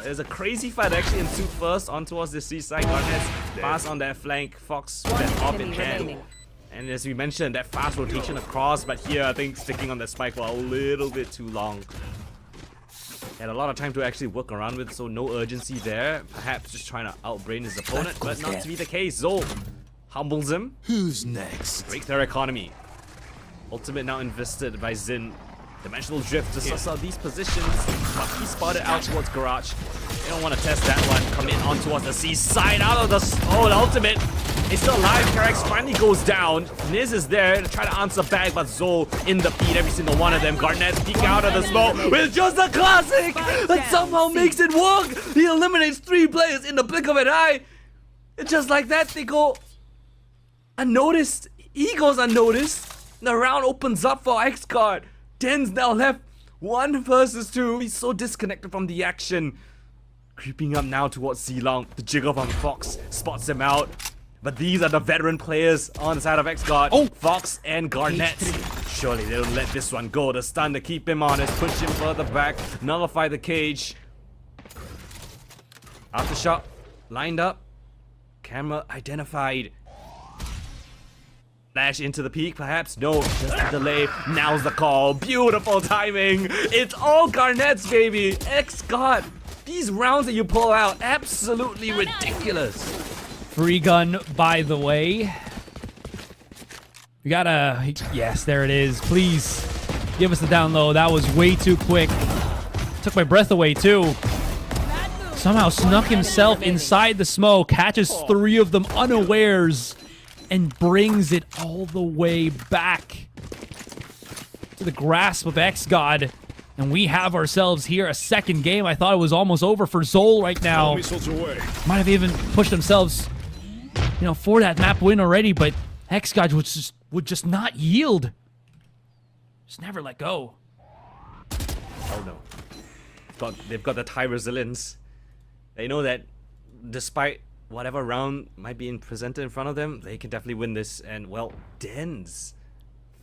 There's a crazy fight actually ensued first on towards the C-side. Garnets pass on that flank. Fox with that op in hand. And as we mentioned, that fast rotation across, but here I think sticking on the spike for a little bit too long. Had a lot of time to actually work around with, so no urgency there. Perhaps just trying to outbrain his opponent, but not to be the case. ZOL humbles him. Who's next? Break their economy. Ultimate now invested by Zin. Dimensional drift to suss out these positions. But he spotted out towards Garage. They don't want to test that one. Come in on towards the C side out of the... Oh, the ultimate. It's still alive. Karax finally goes down. Niz is there to try to answer back, but ZOL in the feed. Every single one of them. Garnet peek out of the smoke with just a classic that somehow makes it work. He eliminates 3 players in the blink of an eye. And just like that, they go unnoticed. He goes unnoticed. The round opens up for XGOD. 10's now left. 1 versus 2. He's so disconnected from the action. Creeping up now towards Zilong. The Jigger from Fox spots him out. But these are the veteran players on the side of XGOD. Oh! Fox and Garnet. Surely they don't let this one go. The stun to keep him honest. Push him further back. Nullify the cage. Aftershock. Lined up. Camera identified. Flash into the peak, perhaps? No, just a delay. Now's the call. Beautiful timing. It's all Garnets, baby. XGOD. These rounds that you pull out, absolutely ridiculous. Free gun, by the way. We gotta... Yes, there it is. Please, give us the down low. That was way too quick. Took my breath away, too. Somehow snuck himself inside the smoke, catches 3 of them unawares, and brings it all the way back to the grasp of XGOD. And we have ourselves here a second game. I thought it was almost over for ZOL right now. Might have even pushed themselves, you know, for that map win already, but XGOD would just not yield. Just never let go. Oh no. They've got the Thai resilience. They know that despite whatever round might be presented in front of them, they can definitely win this. And, well, Dens,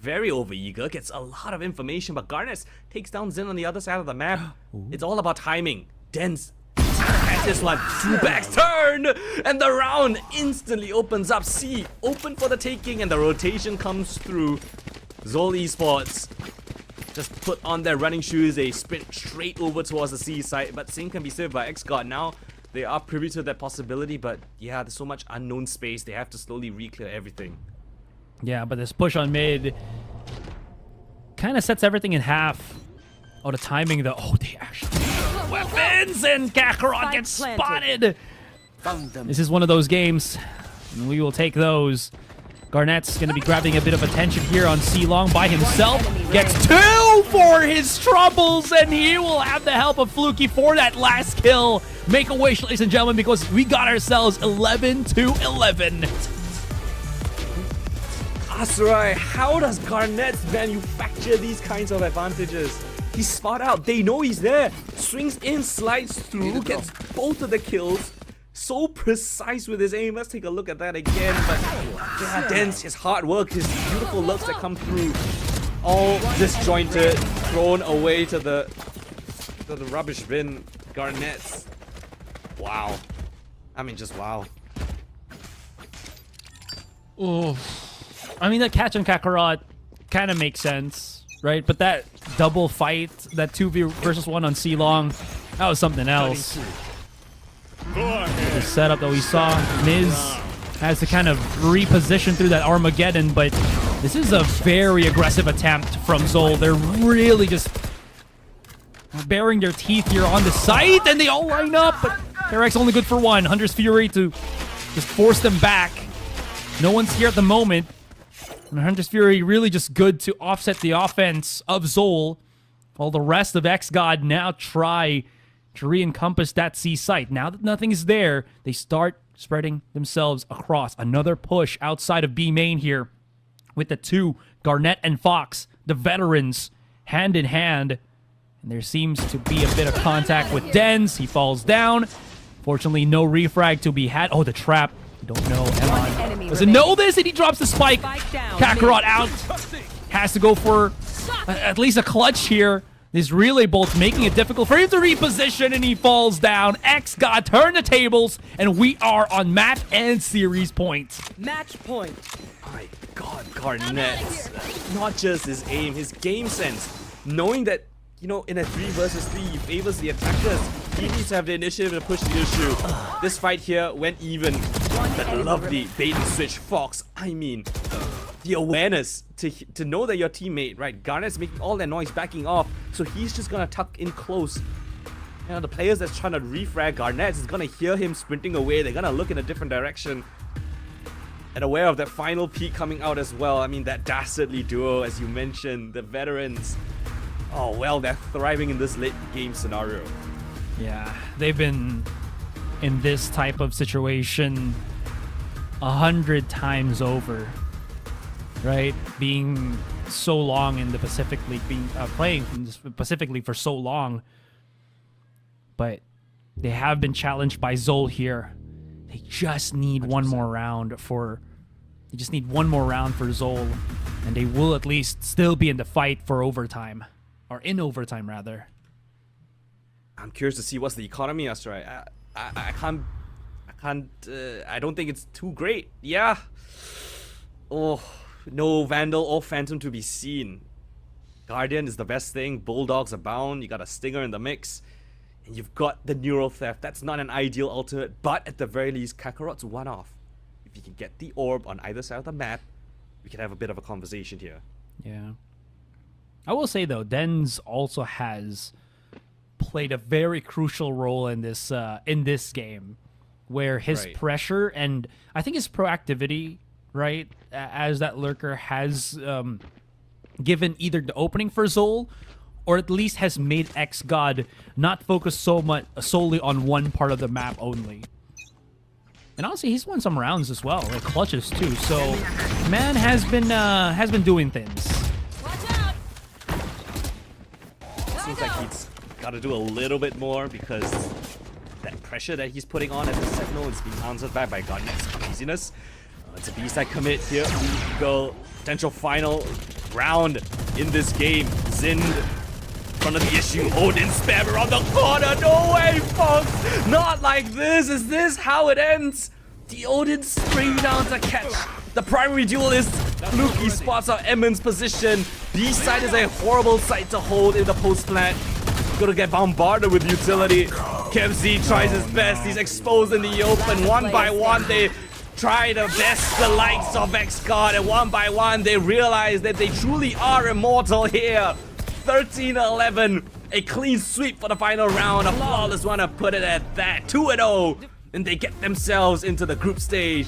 very overeager, gets a lot of information, but Garnet takes down Zin on the other side of the map. It's all about timing. Dens has this one. Two backs turn, and the round instantly opens up. C, open for the taking, and the rotation comes through. ZOL Esports just put on their running shoes. They sprint straight over towards the C side, but same can be said by XGOD. Now they are privy to that possibility, but yeah, there's so much unknown space. They have to slowly re-clear everything. Yeah, but this push on mid kind of sets everything in half. Oh, the timing, though. Oh, they actually have weapons, and Kakarot gets spotted. This is one of those games, and we will take those. Garnet's going to be grabbing a bit of attention here on C-Long by himself. Gets 2 for his troubles, and he will have the help of Fluky for that last kill. Make a wish, ladies and gentlemen, because we got ourselves 11-11. Asurai, how does Garnet manufacture these kinds of advantages? He's spot out. They know he's there. Swings in, slides through, gets both of the kills. So precise with his aim. Let's take a look at that again. But yeah, Dens, his hard work, his beautiful looks that come through, all disjointed, thrown away to the rubbish bin. Garnets. Wow. I mean, just wow. Oh, I mean, that catch on Kakarot kind of makes sense, right? But that double fight, that 2v versus 1 on C-Long, that was something else. The setup that we saw, Miz has to kind of reposition through that Armageddon, but this is a very aggressive attempt from ZOL. They're really just baring their teeth here on the site, and they all line up, but Eric's only good for 1. Hunter's Fury to just force them back. No one's here at the moment, and Hunter's Fury really just good to offset the offense of ZOL, while the rest of XGOD now try to re-encompass that C site. Now that nothing is there, they start spreading themselves across. Another push outside of B main here with the 2, Garnet and Fox, the veterans, hand in hand. And there seems to be a bit of contact with Dens. He falls down. Fortunately, no refrag to be had. Oh, the trap. I don't know. Emon doesn't know this, and he drops the spike. Kakarot out. Has to go for at least a clutch here. This relay bolt making it difficult for him to reposition, and he falls down. XGOD turn the tables, and we are on map and series point. Match point. My God, Garnet. Not just his aim, his game sense. Knowing that, you know, in a 3 versus 3, he favors the attackers. He needs to have the initiative to push the issue. This fight here went even. That lovely bait and switch Fox. I mean, the awareness to know that your teammate, right? Garnet's making all that noise backing off, so he's just gonna tuck in close. You know, the players that's trying to refrag Garnet is gonna hear him sprinting away. They're gonna look in a different direction. And aware of that final peak coming out as well. I mean, that dastardly duo, as you mentioned, the veterans. Oh, well, they're thriving in this late game scenario. Yeah, they've been in this type of situation 100 times over, right? Being so long in the Pacific League, playing in Pacific League for so long. But They have been challenged by ZOL here. They just need one more round for... They just need one more round for ZOL. And they will at least still be in the fight for overtime. Or in overtime, rather. I'm curious to see what's the economy, Astra. I don't think it's too great. Yeah. Oh, no Vandal or Phantom to be seen. Guardian is the best thing. Bulldogs abound. You got a Stinger in the mix. And you've got the Neural Theft. That's not an ideal alternate, but at the very least, Kakarot's one off. If you can get the orb on either side of the map, we can have a bit of a conversation here. Yeah. I will say, though, Dens also has played a very crucial role in this game, where his pressure and I think his proactivity, right, as that lurker has given either the opening for ZOL, or at least has made XGOD not focus solely on one part of the map only. And honestly, he's won some rounds as well, like clutches too. So, man has been doing things. Seems like he's got to do a little bit more because that pressure that he's putting on at the Sentinel is being answered back by Godnet's craziness. It's a B-side commit here. We go potential final round in this game. Zind in front of the issue. Odin spam around the corner. No way, folks. Not like this. Is this how it ends? The Odin spring down to catch the primary duelist. Luki spots out Emmon's position. B-side is a horrible site to hold in the post-plant. Gonna get bombarded with utility. KevZ tries his best. He's exposed in the open. One by one, they try to best the likes of XGOD, and one by one, they realize that they truly are immortal here. 13-11, a clean sweep for the final round. A flawless one to put it at that. 2-0, and they get themselves into the group stage.